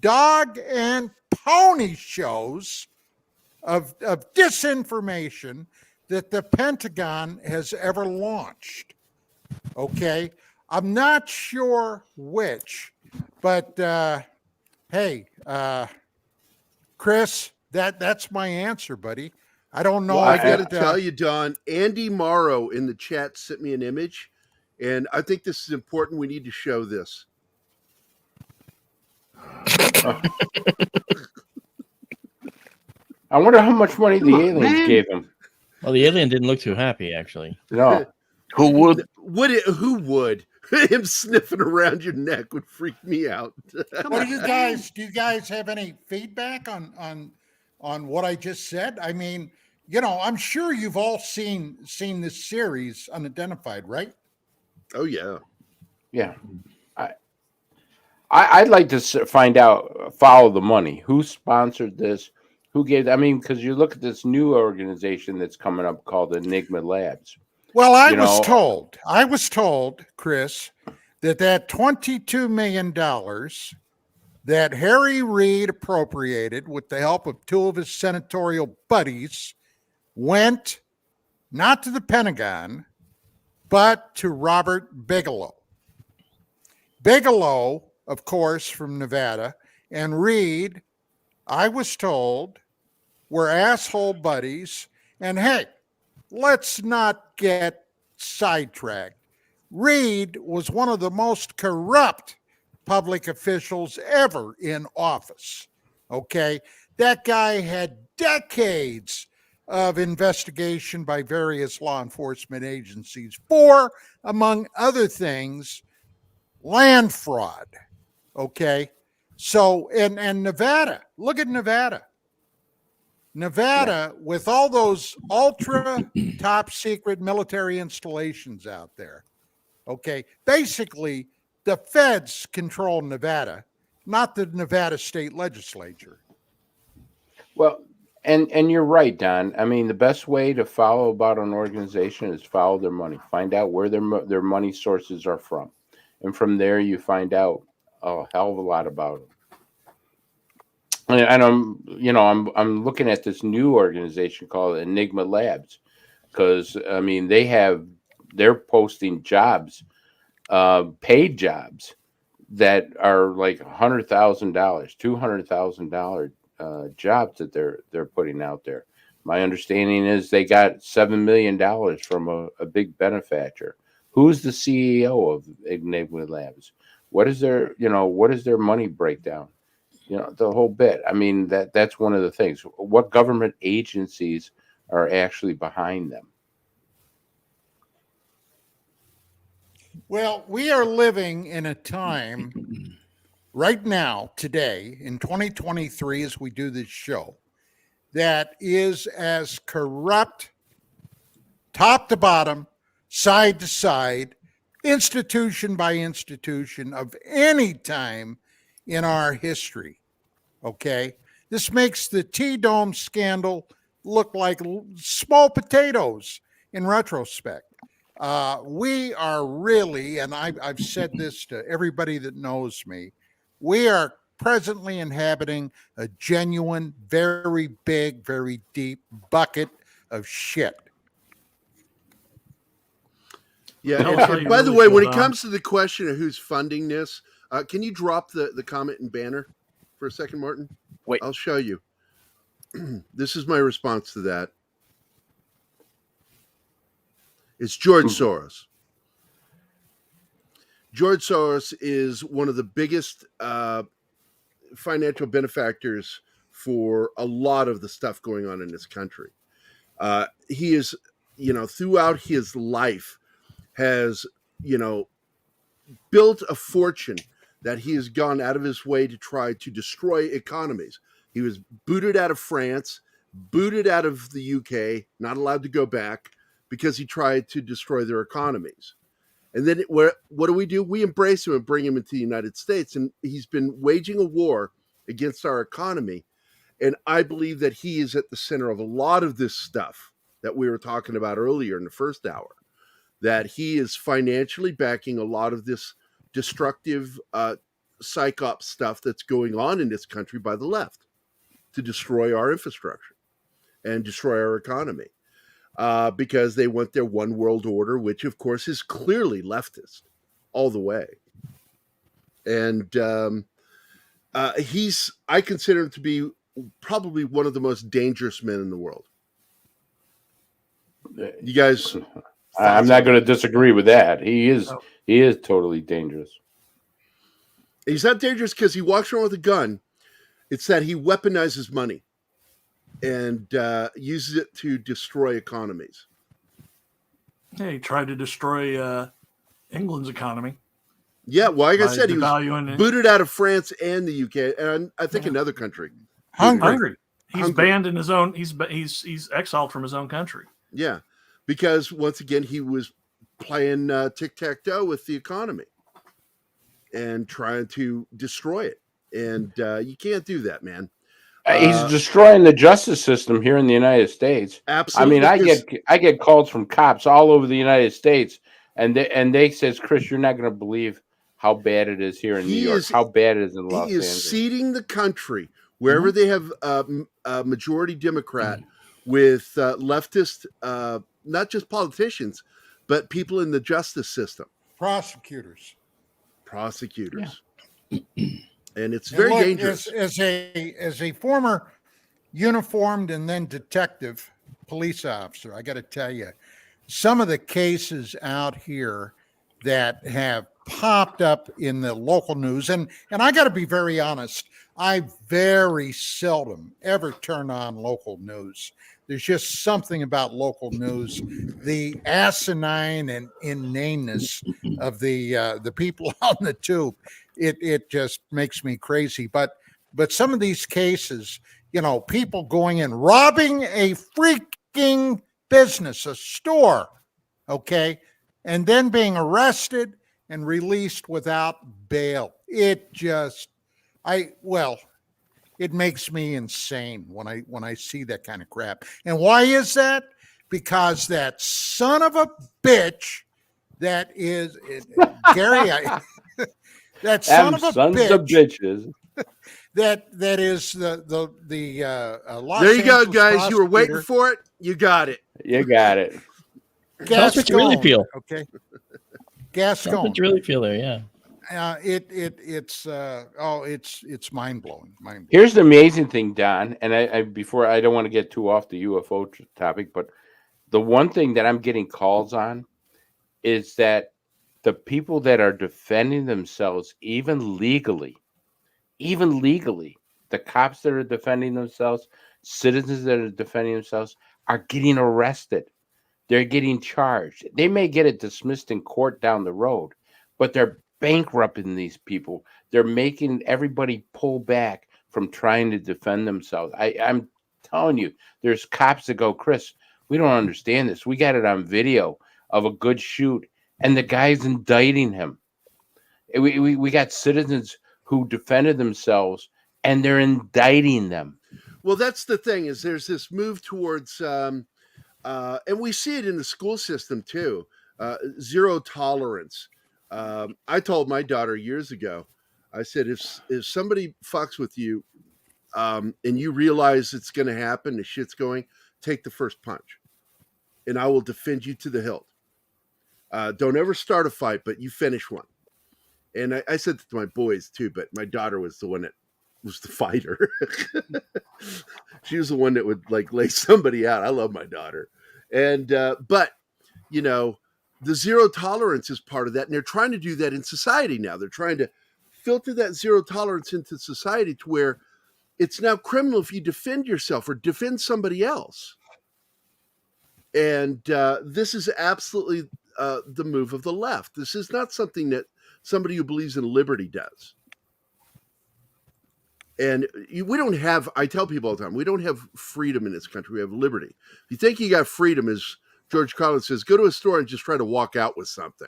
dog and pony shows of disinformation that the Pentagon has ever launched. Okay, I'm not sure which, but hey, Chris, that's my answer, buddy. I don't know. Well, I got to tell you, Don, Andy Morrow in the chat sent me an image, and I think this is important. We need to show this. I wonder how much money the aliens gave him. Well, the alien didn't look too happy, actually. No. Who would? Who would? Him sniffing around your neck would freak me out. What do you guys have any feedback on what I just said? I mean, I'm sure you've all seen this series Unidentified, right? Oh yeah. Yeah. I'd like to find out, follow the money. Who sponsored this? Who gave? I mean, because you look at this new organization that's coming up called Enigma Labs. Well, I was told, Chris, that $22 million that Harry Reid appropriated with the help of two of his senatorial buddies went not to the Pentagon, but to Robert Bigelow. Bigelow, of course, from Nevada, and Reid, I was told, were asshole buddies. And hey, let's not get sidetracked. Reid was one of the most corrupt public officials ever in office. Okay. That guy had decades of investigation by various law enforcement agencies for, among other things, land fraud. Okay. So, and Nevada, look at Nevada. Nevada, with all those ultra top secret military installations out there. Okay. Basically, the feds control Nevada, not the Nevada state legislature. Well, and you're right, Don. I mean, the best way to follow about an organization is follow their money. Find out where their money sources are from. And from there, you find out a hell of a lot about them. And I'm looking at this new organization called Enigma Labs, because I mean they're posting jobs, paid jobs that are like $100,000, $200,000 jobs that they're putting out there. My understanding is they got $7 million from a big benefactor. Who's the CEO of Enigma Labs? What is their money breakdown? The whole bit. I mean, that's one of the things. What government agencies are actually behind them? Well, we are living in a time right now, today, in 2023, as we do this show, that is as corrupt, top to bottom, side to side, institution by institution, of any time in our history. Okay. This makes the T-Dome scandal look like small potatoes in retrospect. We are really, and I've said this to everybody that knows me, we are presently inhabiting a genuine, very big, very deep bucket of shit. Yeah. And by the way, when it comes to the question of who's funding this, can you drop the comment and banner for a second, Martin? Wait. I'll show you. This is my response to that. It's George Soros. George Soros is one of the biggest financial benefactors for a lot of the stuff going on in this country. He is, throughout his life has, built a fortune that he has gone out of his way to try to destroy economies. He was booted out of France, booted out of the UK, not allowed to go back because he tried to destroy their economies. And then what do? We embrace him and bring him into the United States. And he's been waging a war against our economy. And I believe that he is at the center of a lot of this stuff that we were talking about earlier in the first hour, that he is financially backing a lot of this destructive psyop stuff that's going on in this country by the left to destroy our infrastructure and destroy our economy because they want their one world order, which of course is clearly leftist all the way. And I consider him to be probably one of the most dangerous men in the world. You guys... I'm not going to disagree with that. He is totally dangerous. He's not dangerous because he walks around with a gun. It's that he weaponizes money and uses it to destroy economies. Yeah, he tried to destroy England's economy. Yeah, well, like I said, he was booted out of France and the UK, and I think another country. Hungary. He's banned in his own. He's exiled from his own country. Yeah. Because once again, he was playing tic-tac-toe with the economy. and trying to destroy it. And you can't do that, man. He's destroying the justice system here in the United States. Absolutely. I mean, I get calls from cops all over the United States, and they says, Chris, you're not going to believe how bad it is here in New York, how bad it is in Los Angeles. He is seeding the country wherever they have a majority Democrat with leftist, not just politicians, but people in the justice system. Prosecutors. Yeah. And it's very dangerous. As a former uniformed and then detective police officer, I got to tell you, some of the cases out here that have popped up in the local news, and I got to be very honest, I very seldom ever turn on local news. There's just something about local news, the asinine and inaneness of the people on the tube. It just makes me crazy. But some of these cases, you know, people going in, robbing a freaking business, a store, okay, and then being arrested and released without bail. It makes me insane when I see that kind of crap. And why is that? Because that son of a bitch that is Gary, that son of a bitch. That is the Los there you go, Angeles guys. You were waiting for it. You got it. You got it. Tell us what you really feel. Okay. Gascon. Tell us what you really feel there, yeah. It's mind blowing. Here's the amazing thing, Don, and I don't want to get too off the UFO topic, but the one thing that I'm getting calls on is that the people that are defending themselves, even legally, the cops that are defending themselves, citizens that are defending themselves, are getting arrested. They're getting charged. They may get it dismissed in court down the road, but they're bankrupting these people. They're making everybody pull back from trying to defend themselves. I'm telling you, there's cops that go, Chris, we don't understand this. We got it on video of a good shoot, and the guy's indicting him. We got citizens who defended themselves, and they're indicting them. Well, that's the thing, is there's this move towards, and we see it in the school system too, zero tolerance. I told my daughter years ago, I said, if somebody fucks with you and you realize it's going to happen, the shit's going, take the first punch and I will defend you to the hilt. Don't ever start a fight, but you finish one. And I said that to my boys too, but my daughter was the one that was the fighter. She was the one that would like lay somebody out. I love my daughter. And, but you know, the zero tolerance is part of that. And they're trying to do that in society now. They're trying to filter that zero tolerance into society to where it's now criminal if you defend yourself or defend somebody else. And this is absolutely the move of the left. This is not something that somebody who believes in liberty does. And we don't have, I tell people all the time, we don't have freedom in this country. We have liberty. If you think you got freedom, as George Carlin says, go to a store and just try to walk out with something.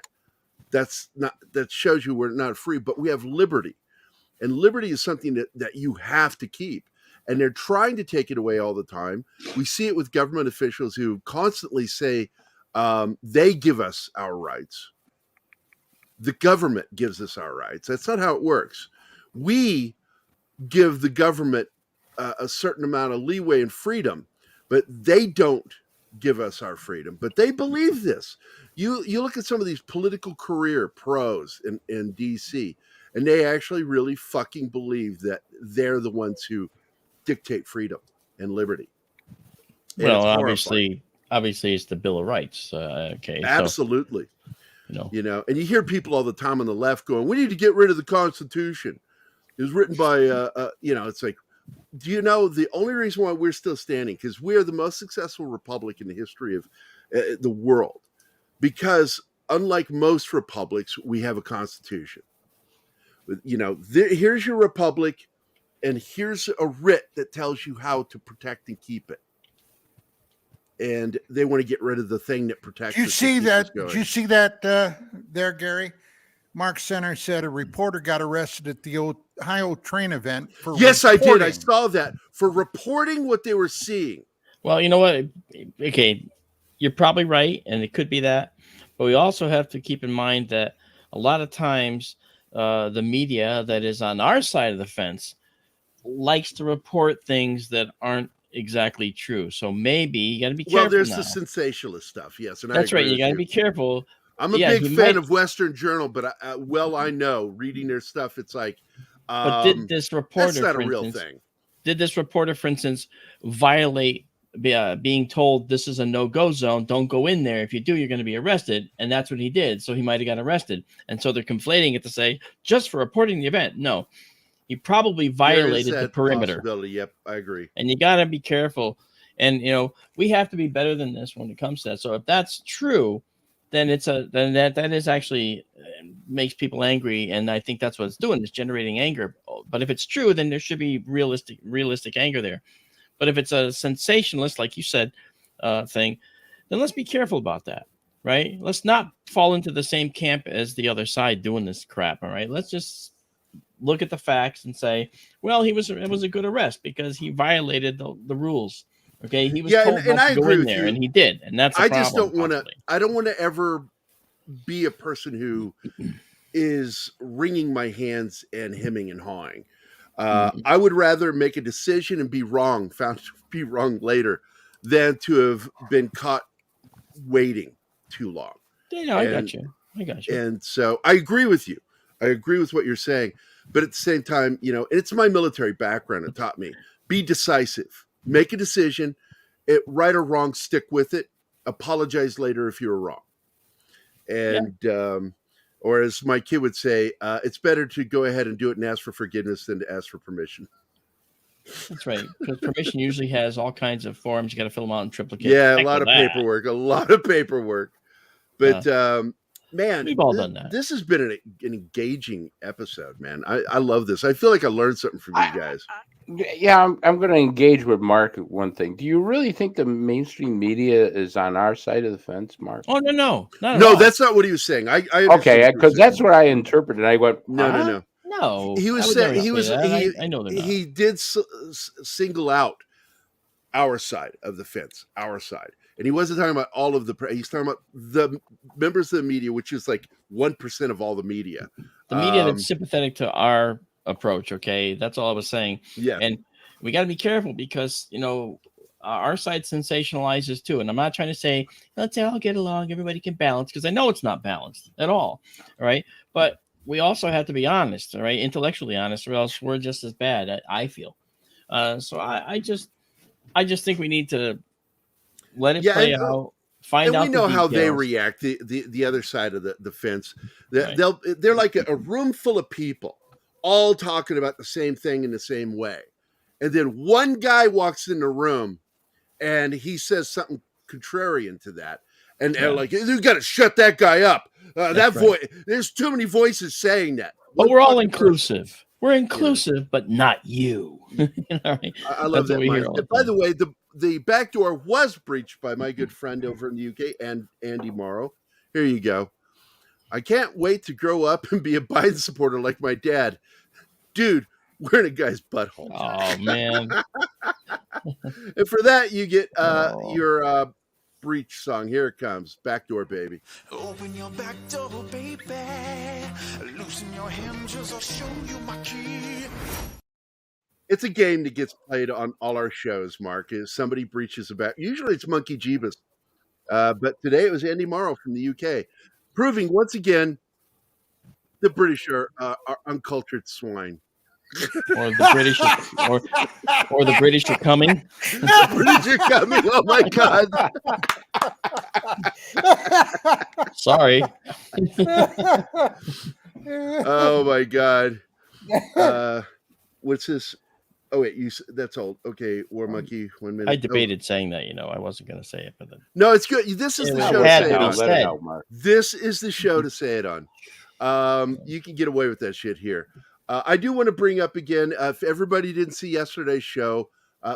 That shows you we're not free, but we have liberty. And liberty is something that you have to keep. And they're trying to take it away all the time. We see it with government officials who constantly say they give us our rights. The government gives us our rights. That's not how it works. We give the government a certain amount of leeway and freedom, but they don't give us our freedom. But they believe this. You look at some of these political career pros in DC, and they actually really fucking believe that they're the ones who dictate freedom and liberty. And well, obviously it's the Bill of Rights. Okay, absolutely. So, you know, and you hear people all the time on the left going, "We need to get rid of the Constitution." It was written by, you know, it's like, do you know the only reason why we're still standing? Because we are the most successful republic in the history of the world. Because unlike most republics, we have a constitution. You know, here's your republic, and here's a writ that tells you how to protect and keep it. And they want to get rid of the thing that protects. Did you see that there, Gary? Mark Center said a reporter got arrested at the Ohio train event for Yes, I did. I reporting. saw that for reporting what they were seeing. Well, you know what? Okay, you're probably right, and it could be that. But we also have to keep in mind that a lot of times the media that is on our side of the fence likes to report things that aren't exactly true. So maybe you got to be careful. Well, there's now. the sensationalist stuff. Yes, and That's I right. agree You got to with be careful. I'm a Yeah, big he fan might- of Western Journal, but I know reading their stuff, it's like, But did this reporter, that's not for a real instance, thing. Did this reporter, for instance, violate being told this is a no-go zone? Don't go in there. If you do, you're going to be arrested. And that's what he did. So he might have got arrested. And so they're conflating it to say just for reporting the event. No, he probably violated the perimeter. Possibility. Yep, I agree. And you got to be careful. And we have to be better than this when it comes to that. So if that's true, then that is actually makes people angry, and I think that's what it's doing. It's generating anger. But if it's true, then there should be realistic anger there. But if it's a sensationalist, like you said, thing, then let's be careful about that, right? Let's not fall into the same camp as the other side doing this crap. All right, let's just look at the facts and say, well, it was a good arrest because he violated the rules. Okay, he was told and I not to go agree in with there, you. and he did, and that's. I just don't want to. I don't want to ever be a person who is wringing my hands and hemming and hawing. I would rather make a decision and be wrong, found to be wrong later, than to have been caught waiting too long. I got you. And so I agree with you. I agree with what you're saying. But at the same time, it's my military background. It taught me, be decisive, make a decision, right or wrong, stick with it, apologize later if you were wrong. And, or as my kid would say, it's better to go ahead and do it and ask for forgiveness than to ask for permission. That's right. Because permission usually has all kinds of forms. You got to fill them out in triplicate. Yeah, a lot of paperwork. But, man, we've all done that. This has been an engaging episode, man. I love this. I feel like I learned something from you guys. Yeah, I'm going to engage with Mark with one thing. Do you really think the mainstream media is on our side of the fence, Mark? Oh, no. No, that's not what he was saying. I okay, because that's what I interpreted. I went, no. No, he was saying I know they're not. He did single out our side of the fence, our side, and he wasn't talking about all of the. He's talking about the members of the media, which is like 1% of all the media. The media that's sympathetic to our approach. Okay, that's all I was saying. Yeah, and we got to be careful because our side sensationalizes too. And I'm not trying to say let's all get along, everybody can balance, because I know it's not balanced at all. All right, but we also have to be honest, all right, intellectually honest, or else we're just as bad. I feel. So I just think we need to let it play out. Find out. We know how they react. The other side of the fence. They're like a room full of people, all talking about the same thing in the same way, and then one guy walks in the room, and he says something contrarian to that, and they're like, "You got to shut that guy up." There's too many voices saying that. But we're all inclusive. We're inclusive, but not you. Right? I love that. Mike. By the way, the back door was breached by my good friend over in the UK, and Andy Morrow. Here you go. I can't wait to grow up and be a Biden supporter like my dad. Dude, we're in a guy's butthole. Oh, man. And for that, you get your breach song. Here it comes. Backdoor Baby. Open your back door, baby. Loosen your hinges, I'll show you my key. It's a game that gets played on all our shows, Mark. Is somebody breaches a back. Usually it's Monkey Jeebus. But today it was Andy Morrow from the UK, proving once again the British are uncultured swine. Or the British, or the British are coming. The British are coming. Oh my God! Sorry. Oh my God! What's this? Oh wait, that's old. Okay, War Monkey. 1 minute. I debated saying that. I wasn't going to say it, but then. No, it's good. This is the show to say it on. Let it out, Mark. This is the show to say it on. You can get away with that shit here. I do want to bring up again, if everybody didn't see yesterday's show,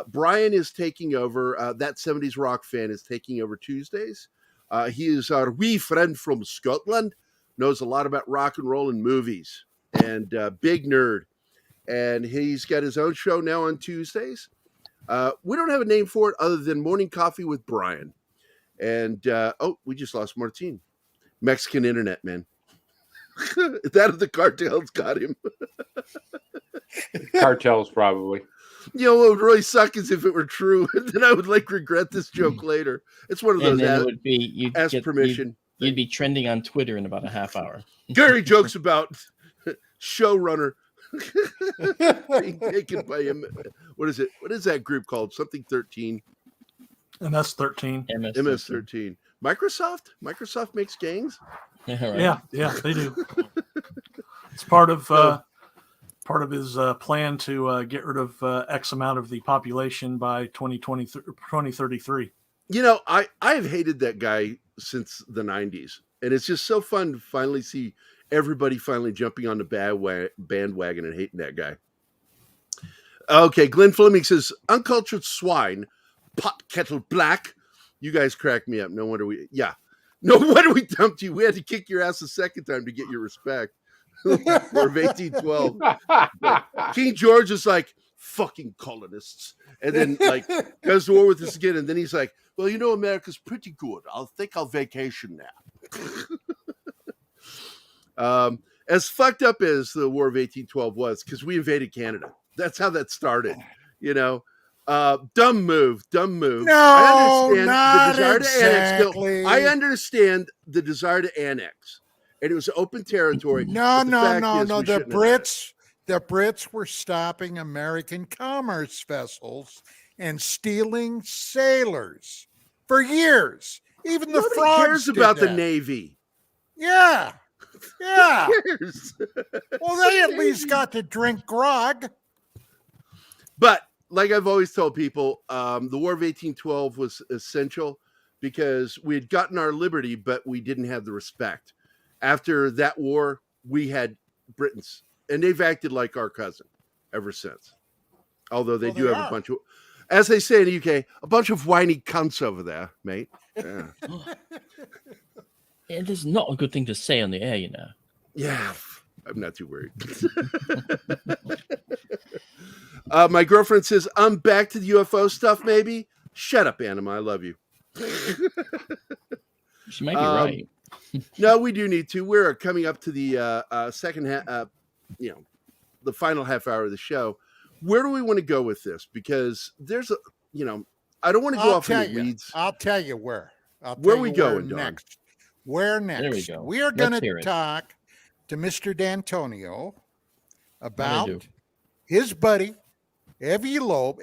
Brian is taking over. That 70s rock fan is taking over Tuesdays. He is our wee friend from Scotland. knows a lot about rock and roll and movies, and big nerd. And he's got his own show now on Tuesdays. We don't have a name for it other than Morning Coffee with Brian. And we just lost Martin. Mexican internet, man. That of the cartels got him. Cartels, probably. You know what would really suck is if it were true, and then I would regret this joke later. It's one of those. And then it would be you'd ask get, permission. You'd be trending on Twitter in about a half hour. Gary jokes about showrunner being taken by him. What is it? What is that group called? Something 13. MS-13. MS-13. Microsoft makes gangs. Yeah, they do. It's part of his plan to get rid of X amount of the population by 2033. You know, I have hated that guy since the 90s, and it's just so fun to finally see everybody finally jumping on the bandwagon and hating that guy. Okay, Glenn Fleming says, uncultured swine, pot kettle black. You guys crack me up. No wonder we dumped you. We had to kick your ass a second time to get your respect. Or of 1812. King George is like, fucking colonists. And then goes to war with us again. And then he's like, well, you know, America's pretty good. I'll vacation now. As fucked up as the War of 1812 was, because we invaded Canada. That's how that started. You know, dumb move. No, not exactly. I understand the desire to annex. And it was open territory. No. The Brits were stopping American commerce vessels and stealing sailors for years. Even the Nobody frogs cares did about that. the Navy. Yeah. Who cares? Well, they at least got to drink grog. But like I've always told people, the War of 1812 was essential because we had gotten our liberty, but we didn't have the respect. After that war, we had Britons, and they've acted like our cousin ever since. Although they do have a bunch of, as they say in the UK, a bunch of whiny cunts over there, mate. Yeah. It is not a good thing to say on the air, you know. Yeah, I'm not too worried. My girlfriend says, I'm back to the UFO stuff, maybe. Shut up, Anima. I love you. She might be right. No, we do need to. We're coming up to the second half, the final half hour of the show. Where do we want to go with this? Because there's I don't want to go off in the weeds. I'll tell you where. Where we going, Don? next? Where next? There we go. We are going Let's hear to it. talk to Mr. D'Antonio about his buddy, A.V. Loeb,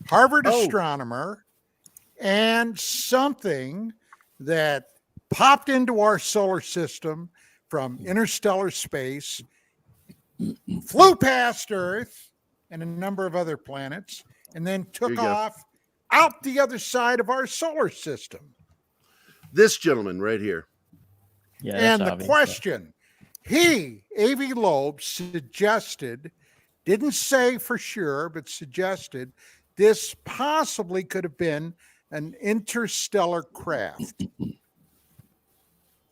Harvard astronomer, and something that popped into our solar system from interstellar space, flew past Earth and a number of other planets, and then took off out the other side of our solar system. This gentleman right here. Yeah, and the question, A.V. Loeb, suggested, didn't say for sure, but suggested this possibly could have been an interstellar craft.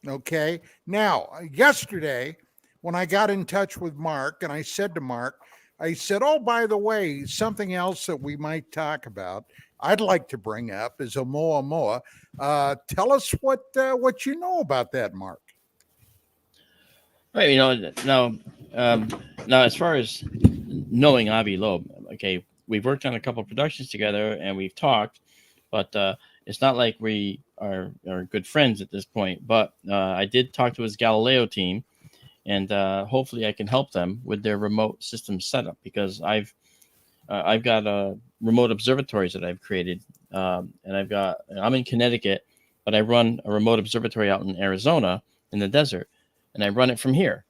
Okay. Now, yesterday, when I got in touch with Mark, and I said to Mark, oh, by the way, something else that we might talk about, I'd like to bring up is Oumuamua. Tell us what you know about that, Mark. Right. Now, as far as knowing Avi Loeb, okay, we've worked on a couple of productions together and we've talked, but it's not like we are good friends at this point. But I did talk to his Galileo team, and hopefully I can help them with their remote system setup, because I've got remote observatories that I've created, and I'm in Connecticut, but I run a remote observatory out in Arizona in the desert, and I run it from here.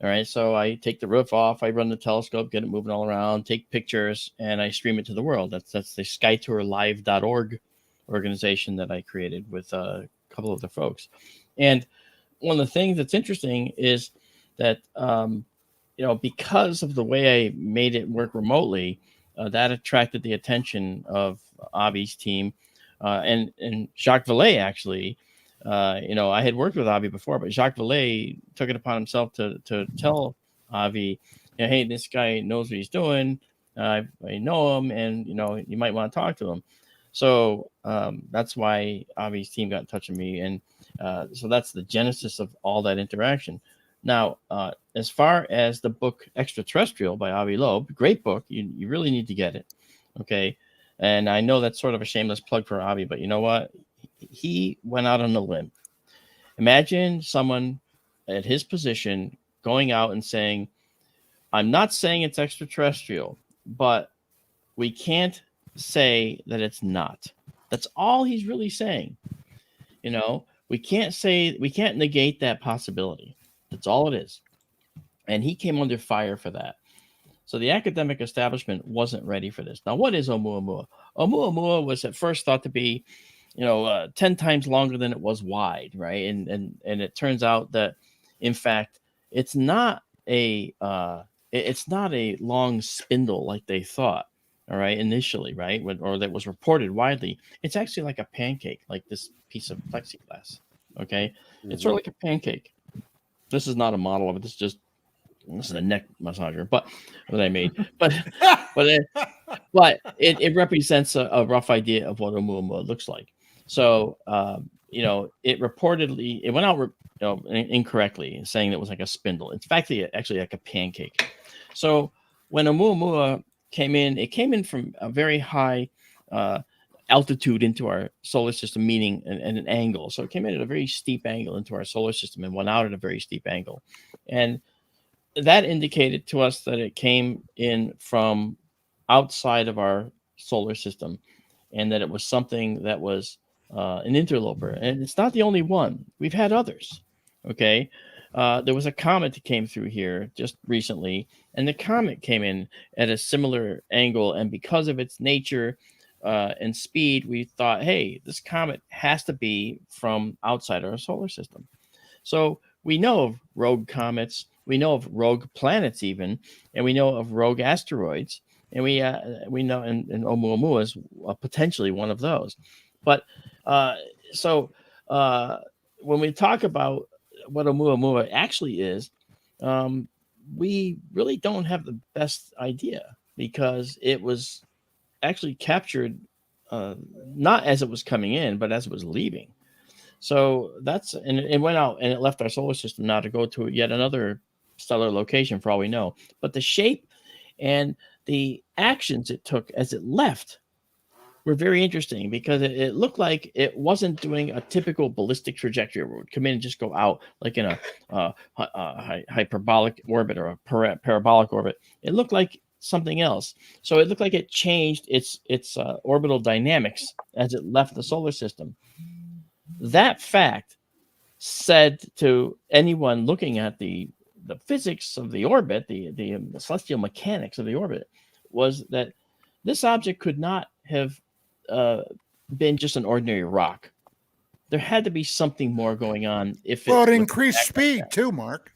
All right, so I take the roof off, I run the telescope, get it moving all around, take pictures, and I stream it to the world. That's the SkyTourLive.org organization that I created with a couple of other folks. And one of the things that's interesting is that because of the way I made it work remotely, that attracted the attention of Avi's team, and Jacques Vallée actually I had worked with Avi before, but Jacques Vallée took it upon himself to tell Avi, hey, this guy knows what he's doing. I know him, and you might want to talk to him. So that's why Avi's team got in touch with me, and so that's the genesis of all that interaction. Now, as far as the book Extraterrestrial by Avi Loeb, great book. You really need to get it. Okay. And I know that's sort of a shameless plug for Avi, but you know what? He went out on a limb. Imagine someone at his position going out and saying, I'm not saying it's extraterrestrial, but we can't say that it's not. That's all he's really saying. We can't negate that possibility. That's all it is. And he came under fire for that. So the academic establishment wasn't ready for this. Now, what is Oumuamua? Oumuamua was at first thought to be, 10 times longer than it was wide, right? And it turns out that, in fact, it's not a long spindle like they thought. All right, initially, right, or that was reported widely. It's actually like a pancake, like this piece of plexiglass. Okay, It's sort of like a pancake. This is not a model of it. This is a neck massager, but that I made. But it represents a rough idea of what Oumuamua looks like. So it reportedly went out incorrectly, saying it was like a spindle. It's actually like a pancake. So when Oumuamua came in, it came in from a very high altitude into our solar system, meaning an angle. So it came in at a very steep angle into our solar system and went out at a very steep angle. And that indicated to us that it came in from outside of our solar system, and that it was something that was an interloper. And it's not the only one. We've had others. Okay. There was a comet that came through here just recently, and the comet came in at a similar angle. And because of its nature and speed, we thought, hey, this comet has to be from outside our solar system. So we know of rogue comets, we know of rogue planets even, and we know of rogue asteroids, and we know, and Oumuamua is potentially one of those. But when we talk about what Oumuamua actually is, we really don't have the best idea, because it was actually captured not as it was coming in, but as it was leaving. So it went out and it left our solar system now to go to yet another stellar location for all we know. But the shape and the actions it took as it left were very interesting, because it looked like it wasn't doing a typical ballistic trajectory where it would come in and just go out like in a hyperbolic orbit or a parabolic orbit. It looked like something else. So it looked like it changed its orbital dynamics as it left the solar system. That fact said to anyone looking at the physics of the orbit, the celestial mechanics of the orbit, was that this object could not have been just an ordinary rock. There had to be something more going on. It increased speed too, Mark.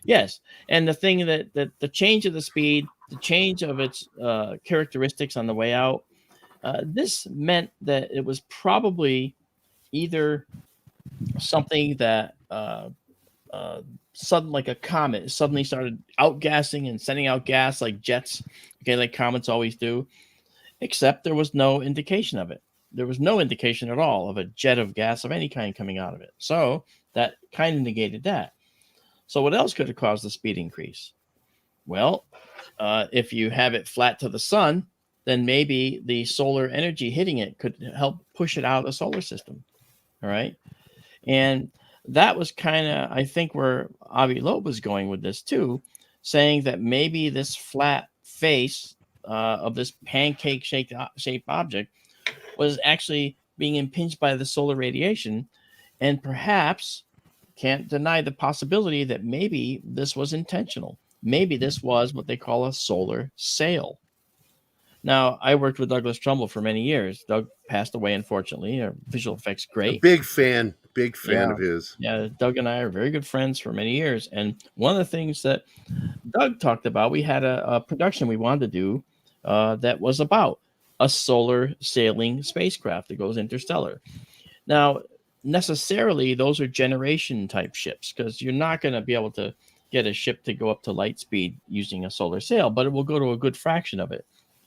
Yes, and the thing that the change of the speed, the change of its characteristics on the way out, this meant that it was probably either something that sudden, like a comet, suddenly started outgassing and sending out gas like jets, okay, like comets always do, except there was no indication of it. There was no indication at all of a jet of gas of any kind coming out of it. So that kind of negated that. So what else could have caused the speed increase? Well, if you have it flat to the sun, then maybe the solar energy hitting it could help push it out of the solar system. All right. And that was kind of, I think, where Avi Loeb was going with this too, saying that maybe this flat face of this pancake shaped object was actually being impinged by the solar radiation, and perhaps can't deny the possibility that maybe this was intentional. Maybe this was what they call a solar sail. Now, I worked with Douglas Trumbull for many years. Doug passed away, unfortunately. Visual effects, great. A big fan of his. Yeah, Doug and I are very good friends for many years. And one of the things that Doug talked about, we had a production we wanted to do that was about a solar sailing spacecraft that goes interstellar. Now, necessarily those are generation type ships, because you're not going to be able to get a ship to go up to light speed using a solar sail, but it will go to a good fraction of it.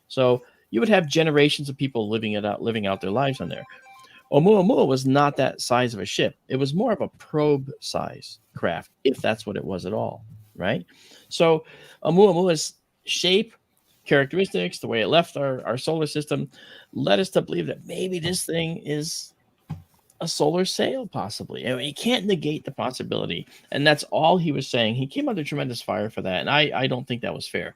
So you would have generations of people living out their lives on there. Oumuamua was not that size of a ship. It was more of a probe size craft, if that's what it was at all, right? So Oumuamua's shape, characteristics, the way it left our solar system, led us to believe that maybe this thing is a solar sail, possibly. I mean, you can't negate the possibility. And that's all he was saying. He came under tremendous fire for that. And I don't think that was fair,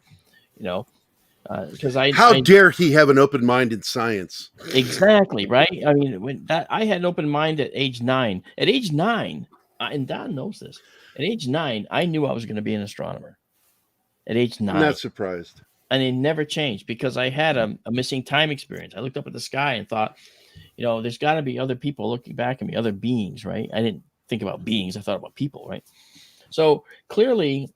because How dare he have an open mind in science? Exactly, right? I mean, I had an open mind at age 9. At age 9, and Don knows this. At age 9, I knew I was going to be an astronomer. At age 9. I'm not surprised. And it never changed because I had a missing time experience. I looked up at the sky and thought, there's got to be other people looking back at me, other beings, right? I didn't think about beings. I thought about people, right? So clearly,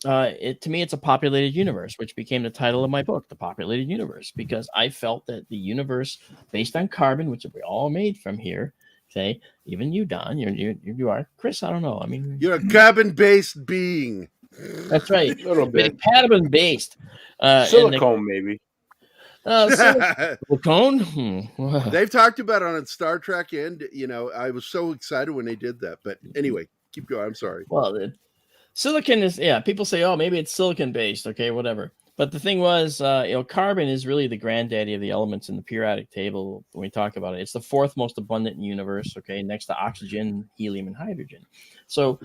to me, it's a populated universe, which became the title of my book, The Populated Universe, because I felt that the universe based on carbon, which we all made from here, okay, even you, Don, you are. Chris, I don't know. I mean, you're a carbon-based being. That's right. A little bit. Carbon-based. Silicone, maybe. Silicone? They've talked about it on Star Trek, and, I was so excited when they did that. But anyway, keep going. I'm sorry. Well, silicon is, people say, oh, maybe it's silicon based. Okay, whatever. But the thing was, carbon is really the granddaddy of the elements in the periodic table when we talk about it. It's the 4th most abundant in the universe, okay, next to oxygen, helium, and hydrogen. So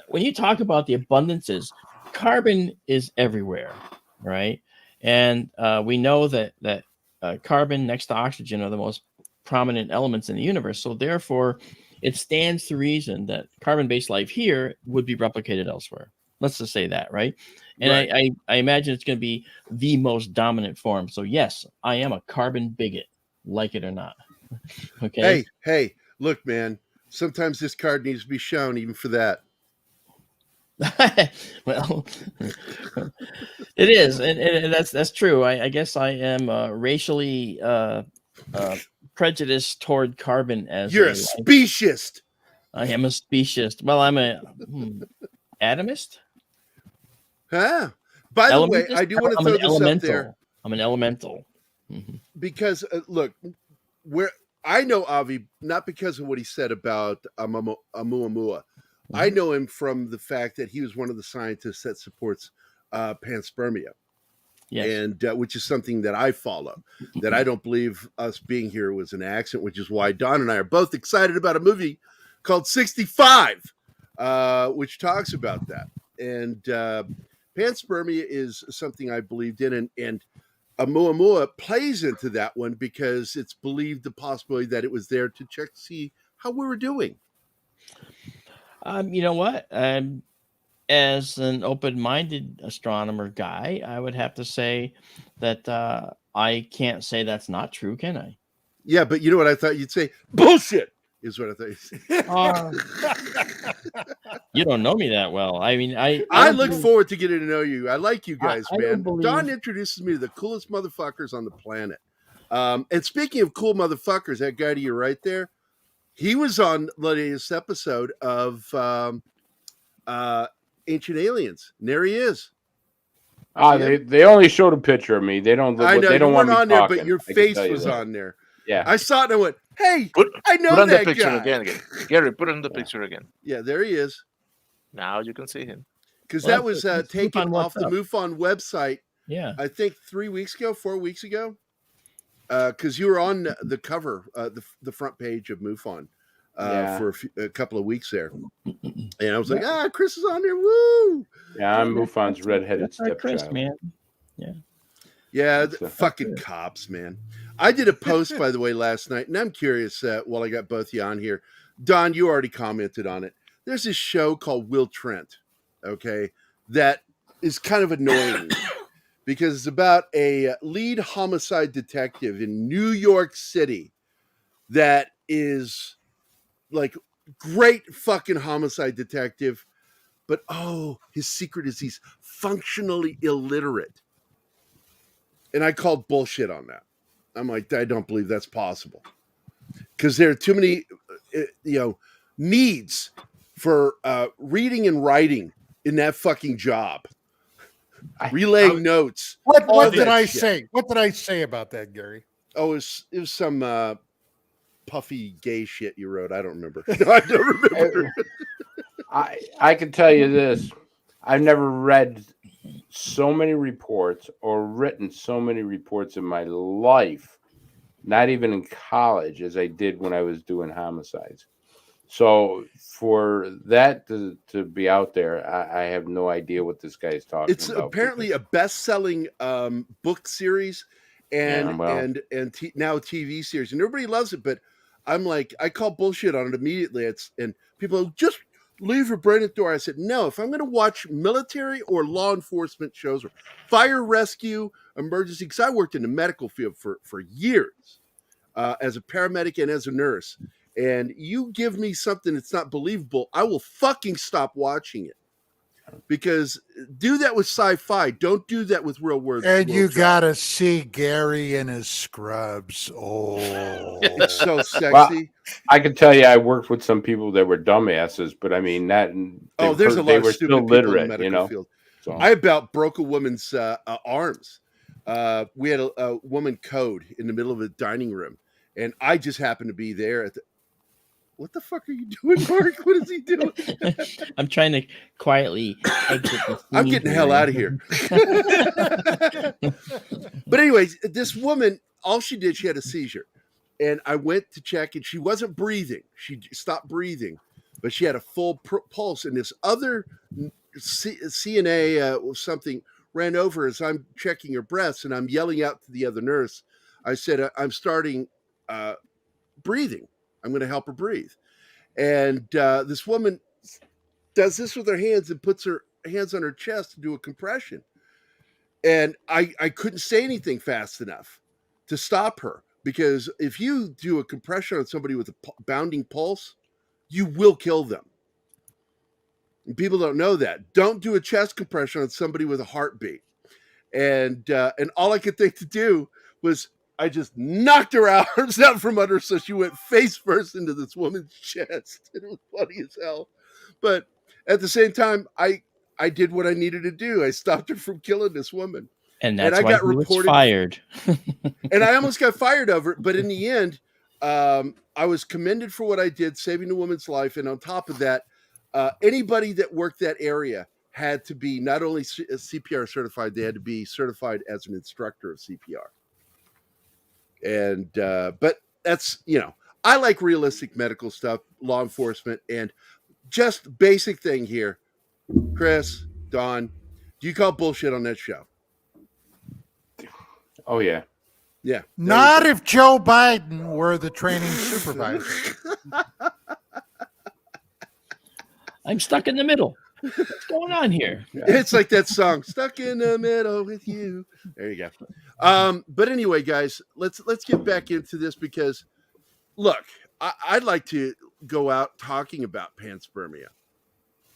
when you talk about the abundances, carbon is everywhere, right? And we know that carbon next to oxygen are the most prominent elements in the universe. So therefore, it stands to reason that carbon-based life here would be replicated elsewhere. Let's just say that, right? And right. I imagine it's going to be the most dominant form. So yes, I am a carbon bigot, like it or not. Okay. Hey, look, man. Sometimes this card needs to be shown, even for that. Well, it is, and that's true. I guess I am racially prejudiced toward carbon as you're a speciesist. I am a speciesist. Well, I'm a atomist. Huh? By the way, I do want to throw this up there. I'm an elemental. Mm-hmm. Because look, where I know Avi not because of what he said about Oumuamua. Mm-hmm. I know him from the fact that he was one of the scientists that supports panspermia. Yes. And which is something that I follow, that I don't believe us being here was an accident, which is why Don and I are both excited about a movie called 65, which talks about that. And panspermia is something I believed in, and Oumuamua plays into that one because it's believed the possibility that it was there to check to see how we were doing. You know what? As an open-minded astronomer guy, I would have to say that I can't say that's not true, can I? Yeah, but you know what I thought you'd say? Bullshit is what I thought you'd say. You don't know me that well. I mean, I look forward to getting to know you. I like you guys, man. Don introduces me to the coolest motherfuckers on the planet. And speaking of cool motherfuckers, that guy to your right there, he was on the latest episode of Ancient Aliens. And there he is. They only showed a picture of me. They don't. I know they don't you want weren't me on there, talking. but your face was on there. Yeah, I saw it and I went, "Hey, I know put on that the picture guy." again. Gary, put on the picture again. Yeah, there he is. Now you can see him. Because that was taken off the MUFON website. Yeah, I think 4 weeks ago. Because you were on the cover, the front page of MUFON. For a couple of weeks there. And I was like, Chris is on there. Woo! Yeah, I'm MUFON's redheaded stepchild. Chris, man. Yeah. Yeah, fucking cops, man. I did a post, by the way, last night, and I'm curious while I got both of you on here. Don, you already commented on it. There's this show called Will Trent, okay, that is kind of annoying because it's about a lead homicide detective in New York City that is like great fucking homicide detective, but his secret is he's functionally illiterate. And I called bullshit on that. I'm like, I don't believe that's possible. Because there are too many, needs for reading and writing in that fucking job, relaying notes. What did I shit. say? What did I say about that, Gary? Oh, it was some puffy gay shit you wrote. I don't remember. No, I don't remember. I can tell you this. I've never read so many reports or written so many reports in my life, not even in college, as I did when I was doing homicides. So for that to be out there, I have no idea what this guy is talking It's about. apparently a best-selling book series and now TV series, and everybody loves it. But I'm like, I call bullshit on it immediately. And people just leave your brain at the door. I said, no, if I'm going to watch military or law enforcement shows or fire rescue, emergency, because I worked in the medical field for years as a paramedic and as a nurse, and you give me something that's not believable, I will fucking stop watching it. Because do that with sci-fi. Don't do that with real world. And you got to see Gary in his scrubs. Oh, it's so sexy. Well, I can tell you, I worked with some people that were dumbasses, but I mean that. There's a lot of stupid people literate, in the medical field. So. I about broke a woman's arms. We had a woman code in the middle of a dining room, and I just happened to be there at the. What the fuck are you doing, Mark? What is he doing? I'm trying to quietly exit the I'm getting the hell out of here. But anyways, this woman, all she did, she had a seizure. And I went to check, and she wasn't breathing. She stopped breathing, but she had a full pulse. And this other CNA or something ran over as I'm checking her breaths, and I'm yelling out to the other nurse. I said, I'm starting breathing. I'm going to help her breathe. And this woman does this with her hands and puts her hands on her chest to do a compression. And I couldn't say anything fast enough to stop her, because if you do a compression on somebody with a bounding pulse, you will kill them. And people don't know that. Don't do a chest compression on somebody with a heartbeat. And all I could think to do was I just knocked her arms out from under her, so she went face first into this woman's chest. It was funny as hell. But at the same time, I did what I needed to do. I stopped her from killing this woman. And that's why he was fired. And I almost got fired over it. But in the end, I was commended for what I did, saving a woman's life. And on top of that, anybody that worked that area had to be not only CPR certified, they had to be certified as an instructor of CPR. And but that's, I like realistic medical stuff, law enforcement, and just basic thing here. Chris, Don, do you call bullshit on that show? Oh yeah. Yeah. Not if Joe Biden were the training supervisor. I'm stuck in the middle. What's going on here? It's like that song, "Stuck in the Middle with You." There you go. But anyway, guys, let's get back into this, because look, I'd like to go out talking about panspermia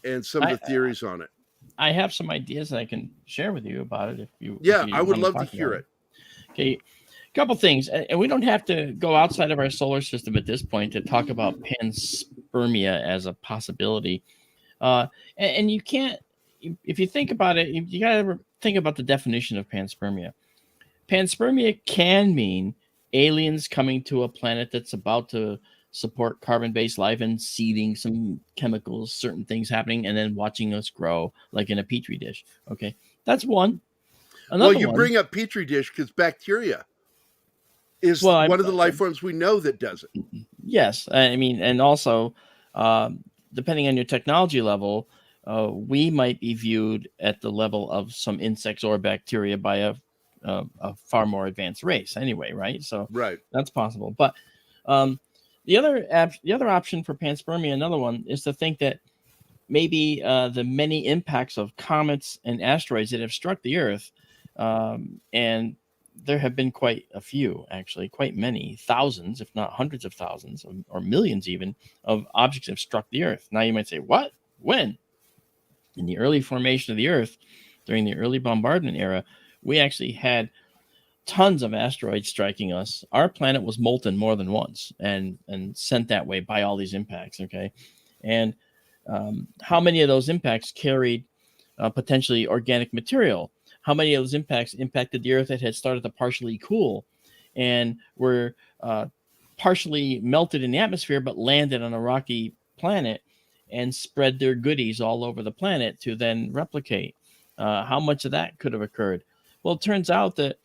and some of the theories on it. I have some ideas that I can share with you about it if you. Yeah, if you I would wanna love to talk hear about it. Okay, a couple things, and we don't have to go outside of our solar system at this point to talk about panspermia as a possibility. And you can't, if you think about it, you got to think about the definition of panspermia. Panspermia can mean aliens coming to a planet that's about to support carbon-based life and seeding some chemicals, certain things happening, and then watching us grow like in a petri dish. Okay, that's one. Well, you bring up petri dish because bacteria is one of the life forms we know that does it. Yes, I mean, and also, depending on your technology level, we might be viewed at the level of some insects or bacteria by a far more advanced race anyway, right? So right, that's possible. But the other option for panspermia, another one, is to think that maybe the many impacts of comets and asteroids that have struck the Earth, and there have been quite a few, actually, quite many, thousands, if not hundreds of thousands, or millions even, of objects have struck the Earth. Now you might say, what? When? In the early formation of the Earth, during the early bombardment era, we actually had tons of asteroids striking us. Our planet was molten more than once and sent that way by all these impacts. Okay, and how many of those impacts carried potentially organic material? How many of those impacts impacted the Earth that had started to partially cool and were partially melted in the atmosphere, but landed on a rocky planet and spread their goodies all over the planet to then replicate? How much of that could have occurred? Well, it turns out that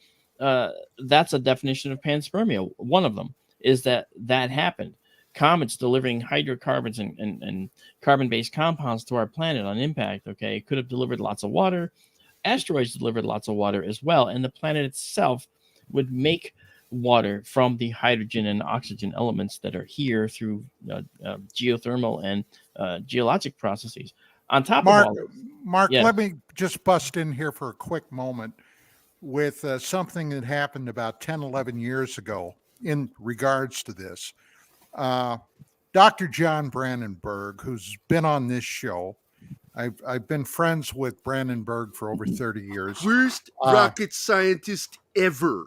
that's a definition of panspermia. One of them is that happened. Comets delivering hydrocarbons and carbon-based compounds to our planet on impact, okay, could have delivered lots of water. Asteroids delivered lots of water as well, and the planet itself would make water from the hydrogen and oxygen elements that are here through geothermal and geologic processes. On top Mark, of all, Mark, yeah. let me just bust in here for a quick moment with something that happened about 10, 11 years ago in regards to this. Dr. John Brandenburg, who's been on this show, I've been friends with Brandenburg for over 30 years. Worst rocket scientist ever.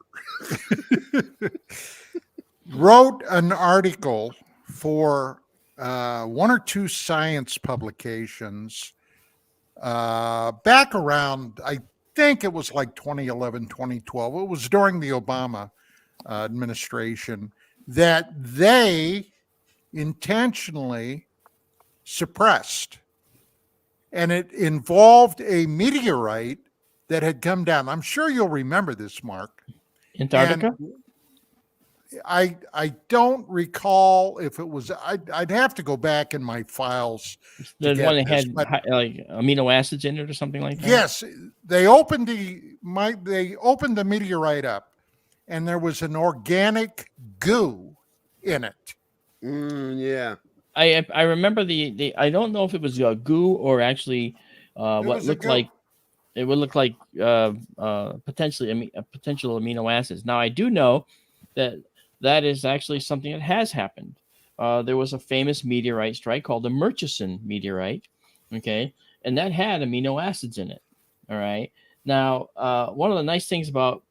Wrote an article for one or two science publications back around, I think it was like 2011, 2012. It was during the Obama administration that they intentionally suppressed. And it involved a meteorite that had come down. I'm sure you'll remember this, Mark. Antarctica? And I don't recall if it was. I'd have to go back in my files. The one that had like amino acids in it or something like that. Yes, they opened the meteorite up, and there was an organic goo in it. Yeah. I remember the I don't know if it was goo or actually what looked like it would look like potentially potential amino acids. Now I do know that is actually something that has happened. There was a famous meteorite strike called the Murchison meteorite, okay, and that had amino acids in it. All right. Now one of the nice things about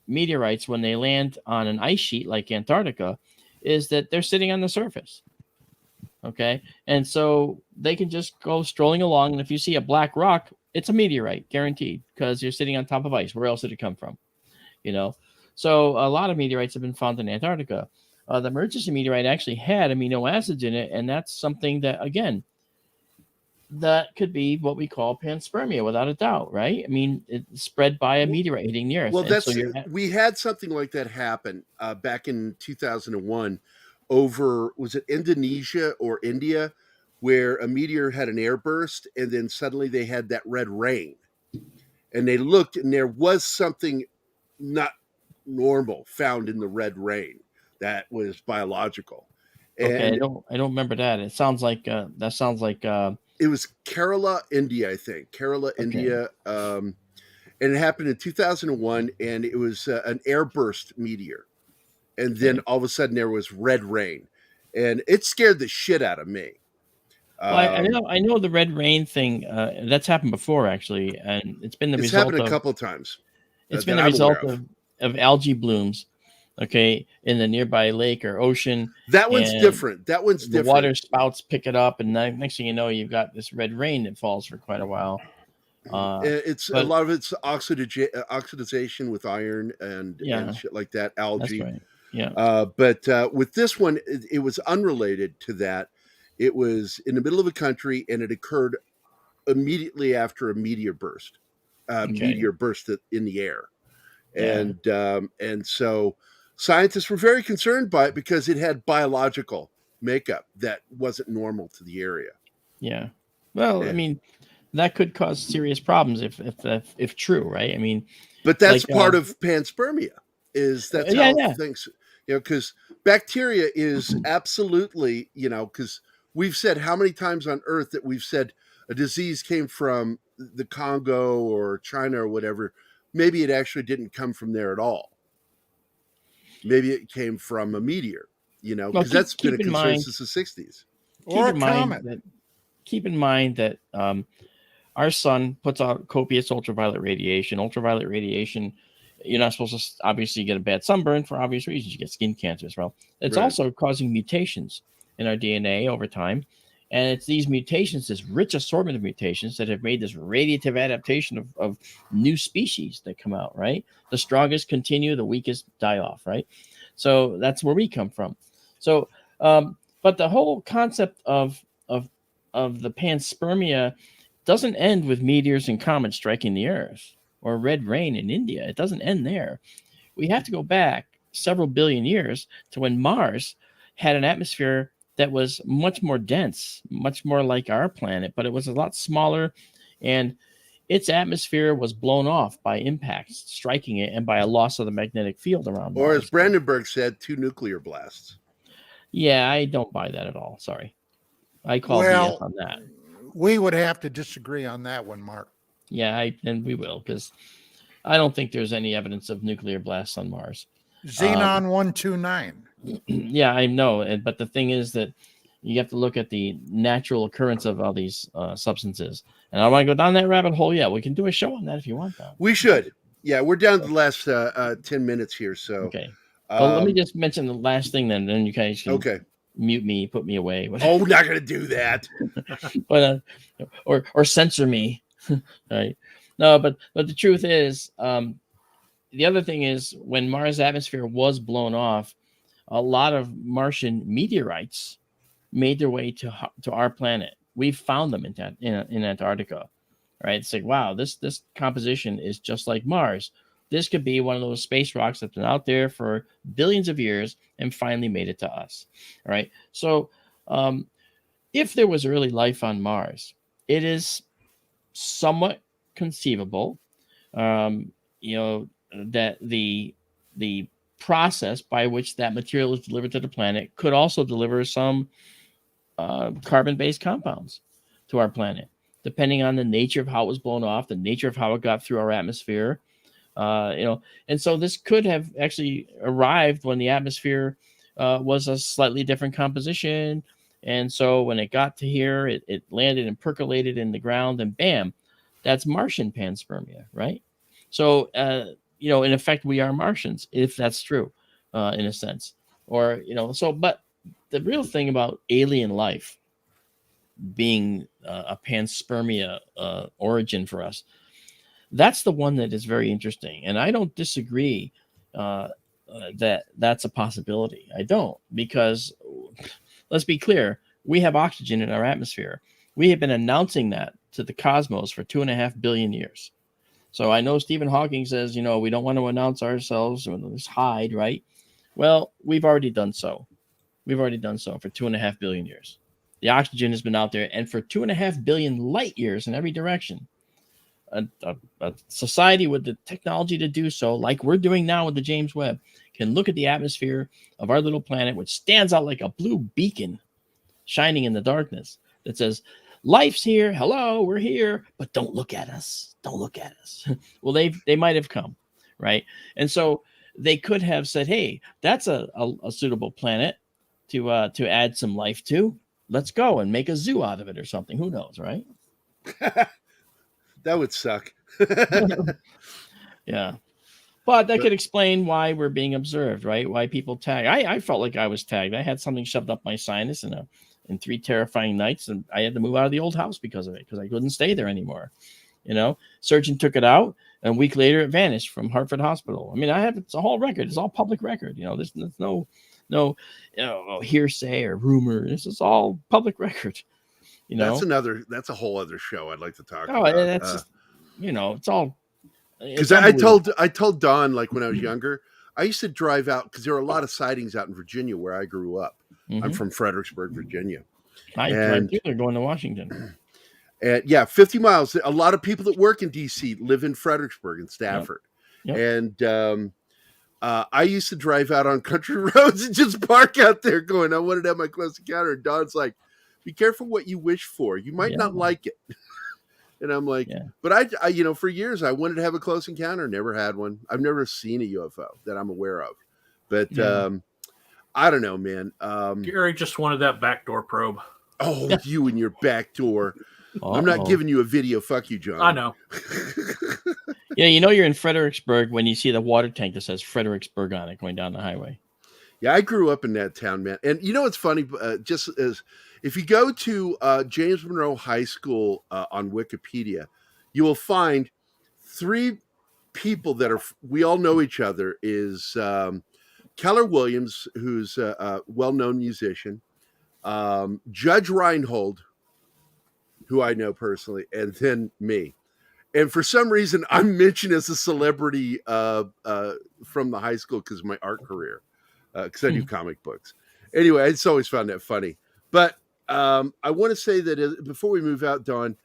meteorites when they land on an ice sheet like Antarctica is that they're sitting on the surface. Okay. And so they can just go strolling along. And if you see a black rock, it's a meteorite, guaranteed, because you're sitting on top of ice. Where else did it come from? You know? So a lot of meteorites have been found in Antarctica. The Murchison meteorite actually had amino acids in it. And that's something that, again, that could be what we call panspermia without a doubt, right? I mean, it's spread by a meteorite hitting the Earth. Well, And so we had something like that happen back in 2001 over, was it Indonesia or India, where a meteor had an airburst and then suddenly they had that red rain. And they looked and there was something not normal found in the red rain that was biological. And okay, I don't remember that. It sounds like that sounds like it was Kerala, India, I think. Kerala, okay. India. And it happened in 2001 and it was an airburst meteor. And then all of a sudden there was red rain, and it scared the shit out of me. Well, I know the red rain thing. That's happened before, actually, and it's been the it's result happened of a couple of times. It's been the result of algae blooms, okay, in the nearby lake or ocean. That one's different. That one's different. The water spouts pick it up, and next thing you know, you've got this red rain that falls for quite a while. A lot of it's oxidization with iron and shit like that, algae. That's right. Yeah. But with this one, it was unrelated to that. It was in the middle of a country, and it occurred immediately after a meteor burst. Meteor burst in the air, and so scientists were very concerned by it because it had biological makeup that wasn't normal to the area. Yeah. Well, I mean, that could cause serious problems if true, right? I mean, but that's like, part of panspermia. That's how things, because bacteria is absolutely, because we've said how many times on Earth that we've said a disease came from the Congo or China or whatever. Maybe it actually didn't come from there at all. Maybe it came from a meteor, because that's been a concern since the 60s. Or a comet. Keep in mind that our sun puts out copious ultraviolet radiation. Ultraviolet radiation You're not supposed to obviously get a bad sunburn for obvious reasons. You get skin cancer as well. It's Right. also causing mutations in our DNA over time. And it's these mutations, this rich assortment of mutations that have made this radiative adaptation of new species that come out, right? The strongest continue, the weakest die off, right? So that's where we come from. So, but the whole concept of the panspermia doesn't end with meteors and comets striking the Earth or red rain in India. It doesn't end there. We have to go back several billion years to when Mars had an atmosphere that was much more dense, much more like our planet, but it was a lot smaller, and its atmosphere was blown off by impacts striking it and by a loss of the magnetic field around Or Mars. as Brandenburg said, 2 nuclear blasts. Yeah, I don't buy that at all. Sorry. I call Well, BS on that. We would have to disagree on that one, Mark. Yeah, and we will, because I don't think there's any evidence of nuclear blasts on Mars. Xenon 129. Yeah, I know. But the thing is that you have to look at the natural occurrence of all these substances. And I want to go down that rabbit hole. Yeah, we can do a show on that if you want, though. We should. Yeah, we're down to the last 10 minutes here. So okay. Well, let me just mention the last thing then you guys can mute me, put me away. Oh, we're not going to do that. But or censor me. Right. No, but the truth is, the other thing is when Mars' atmosphere was blown off, a lot of Martian meteorites made their way to our planet. We've found them in Antarctica. Right? It's like, wow, this composition is just like Mars. This could be one of those space rocks that's been out there for billions of years and finally made it to us. All right. So if there was early life on Mars, it is somewhat conceivable, that the process by which that material is delivered to the planet could also deliver some carbon-based compounds to our planet, depending on the nature of how it was blown off, the nature of how it got through our atmosphere. And so this could have actually arrived when the atmosphere was a slightly different composition. And so when it got to here, it landed and percolated in the ground, and bam, that's Martian panspermia, right? So, in effect, we are Martians, if that's true, in a sense. Or, but the real thing about alien life being a panspermia origin for us, that's the one that is very interesting. And I don't disagree that that's a possibility. I don't, because let's be clear, we have oxygen in our atmosphere. We have been announcing that to the cosmos for 2.5 billion years. So I know Stephen Hawking says, we don't want to announce ourselves or just hide, right? Well, we've already done so. We've already done so for 2.5 billion years. The oxygen has been out there, and for 2.5 billion light years in every direction. A society with the technology to do so, like we're doing now with the James Webb, can look at the atmosphere of our little planet, which stands out like a blue beacon shining in the darkness, that says, life's here. Hello, we're here, but don't look at us. Don't look at us. Well, they might have come, right? And so they could have said, hey, that's a suitable planet to add some life to. Let's go and make a zoo out of it or something. Who knows, right? That would suck. Yeah. But that could explain why we're being observed, right? Why people tag. I felt like I was tagged. I had something shoved up my sinus in 3 terrifying nights, and I had to move out of the old house because of it, because I couldn't stay there anymore. Surgeon took it out, and a week later it vanished from Hartford Hospital. I mean, it's a whole record. It's all public record. There's no hearsay or rumor. This is all public record. That's a whole other show I'd like to talk about. Oh, that's it's all. Because I told Don, like when I was younger, I used to drive out because there were a lot of sightings out in Virginia where I grew up. Mm-hmm. I'm from Fredericksburg, Virginia. They're going to Washington. And 50 miles. A lot of people that work in DC live in Fredericksburg and Stafford. Yep. And I used to drive out on country roads and just park out there going, I wanted to have my close encounter. And Don's like, be careful what you wish for. You might not like it. And I'm like, but I for years, I wanted to have a close encounter. Never had one. I've never seen a UFO that I'm aware of. But I don't know, man. Gary just wanted that backdoor probe. Oh, you and your backdoor. I'm not giving you a video. Fuck you, John. I know. Yeah, you know you're in Fredericksburg when you see the water tank that says Fredericksburg on it going down the highway. Yeah, I grew up in that town, man. And you know what's funny? Just as if you go to James Monroe High School on Wikipedia, you will find 3 people that we all know each other. Is Keller Williams, who's a well-known musician, Judge Reinhold, who I know personally, and then me. And for some reason, I'm mentioned as a celebrity from the high school because of my art career, because I do comic books. Anyway, I just always found that funny. But I want to say that before we move out, Don,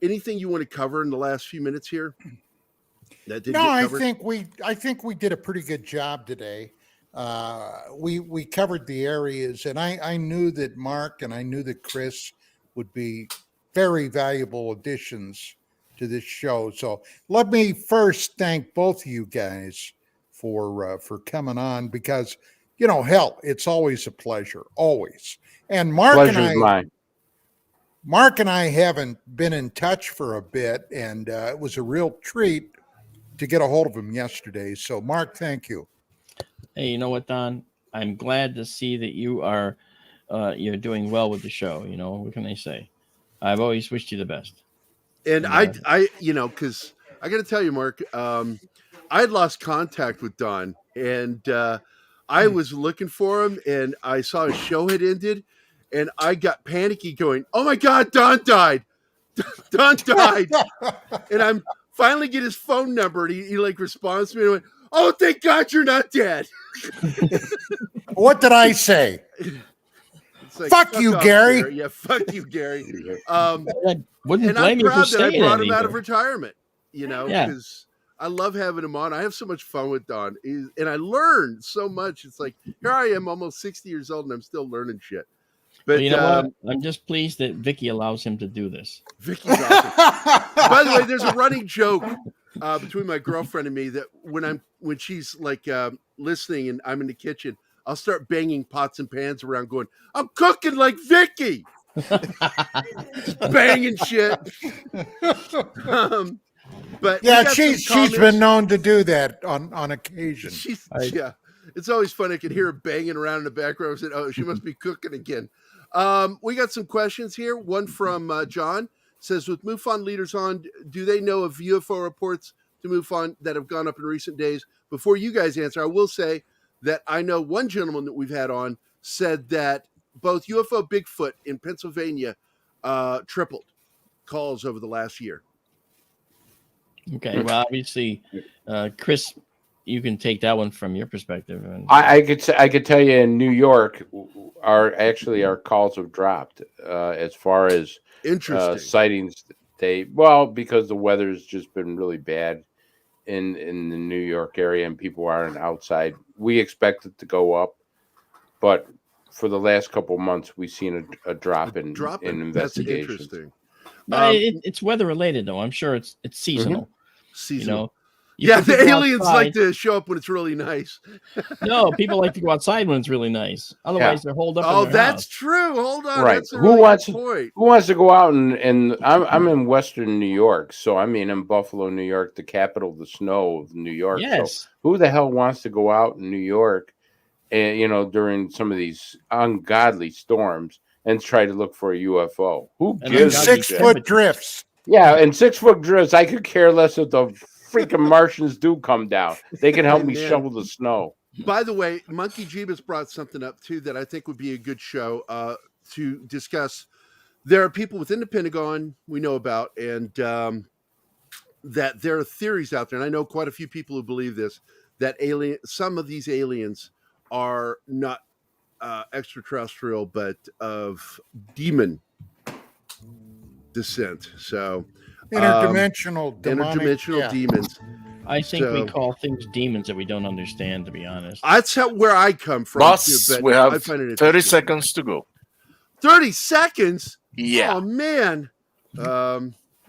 anything you want to cover in the last few minutes here? That didn't get covered? I think we did a pretty good job today. We covered the areas, and I knew that Mark and I knew that Chris would be very valuable additions to this show. So let me first thank both of you guys for coming on, because hell, it's always a pleasure, always. And Mark and I haven't been in touch for a bit, and it was a real treat to get a hold of him yesterday. So Mark, thank you. Hey, you know what, Don? I'm glad to see that you are you're doing well with the show. What can I say? I've always wished you the best. And I because I got to tell you, Mark, I had lost contact with Don, and I was looking for him, and I saw his show had ended, and I got panicky going, oh my God, Don died. Don died. And I'm finally get his phone number, and he like responds to me and went, oh, thank God you're not dead. What did I say? Like, fuck you, off, Gary. Yeah, fuck you, Gary. Wouldn't and blame I'm you for proud that I saying brought that him out either. of retirement, because I love having him on. I have so much fun with Don, and I learned so much. It's like, here I am, almost 60 years old, and I'm still learning shit. But Well, you know what? I'm just pleased that Vicky allows him to do this. Vicky's awesome. By the way, there's a running joke between my girlfriend and me that when she's like listening and I'm in the kitchen, I'll start banging pots and pans around going, I'm cooking like Vicky. Just banging shit. But yeah, she's been known to do that on occasion. Yeah, it's always fun. I can hear her banging around in the background. I said, oh, she must be cooking again. We got some questions here. One from John says, with MUFON leaders on, do they know of UFO reports to MUFON that have gone up in recent days? Before you guys answer, I will say that I know one gentleman that we've had on said that both UFO Bigfoot in Pennsylvania tripled calls over the last year. Okay, well, obviously, Chris, you can take that one from your perspective. And I could tell you in New York, our calls have dropped as far as sightings. Because the weather's just been really bad in the New York area and people aren't outside. We expect it to go up, but for the last couple of months, we've seen a drop in investigations. That's interesting. It's weather related, though. I'm sure it's seasonal. Mm-hmm. Seasonal. Yeah, the aliens like to show up when it's really nice. No, people like to go outside when it's really nice. Otherwise, they're holed up. Oh, in their that's house. true. Hold on. Right. That's a really good point. Who wants to go out and I'm in Western New York, so I mean in Buffalo, New York, the capital of the snow of New York. Yes. So who the hell wants to go out in New York, and during some of these ungodly storms and try to look for a UFO? Who gives 6 foot drifts? Yeah, and 6 foot drifts. I could care less if the freaking Martians do come down. They can help me shovel the snow. By the way, Monkey Jeebus brought something up too that I think would be a good show to discuss. There are people within the Pentagon we know about, and that there are theories out there, and I know quite a few people who believe this, that some of these aliens are not extraterrestrial, but of demon descent. So interdimensional demons. I think we call things demons that we don't understand, to be honest. That's where I come from. Boss, too, but we I have find it 30 seconds to go. 30 seconds? Yeah. Oh, man.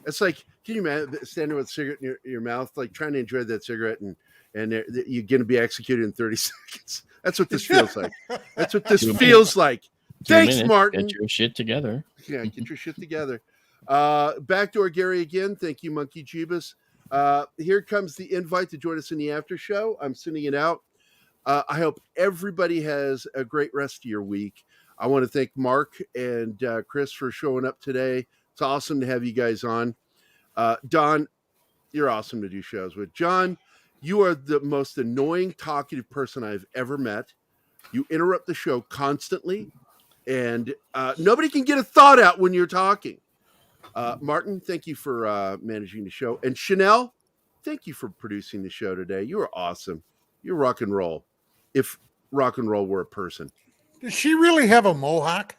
It's like, can you imagine standing with a cigarette in your mouth, like trying to enjoy that cigarette, and you're going to be executed in 30 seconds? That's what this feels like. That's what this feels like. Thanks, Martin. Get your shit together. Yeah, get your shit together. Backdoor Gary again. Thank you, Monkey Jeebus. Here comes the invite to join us in the after show. I'm sending it out. I hope everybody has a great rest of your week. I want to thank Mark and Chris for showing up today. It's awesome to have you guys on. Don, you're awesome to do shows with. John, you are the most annoying, talkative person I've ever met. You interrupt the show constantly, and nobody can get a thought out when you're talking. Martin, thank you for managing the show. And Chanel, thank you for producing the show today. You are awesome. You're rock and roll. If rock and roll were a person. Does she really have a mohawk?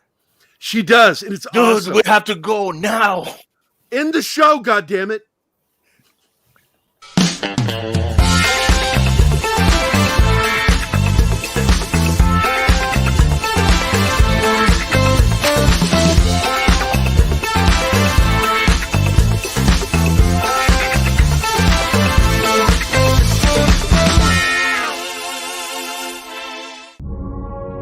She does, and it's Dude, awesome. we have to go now. End the show, goddammit.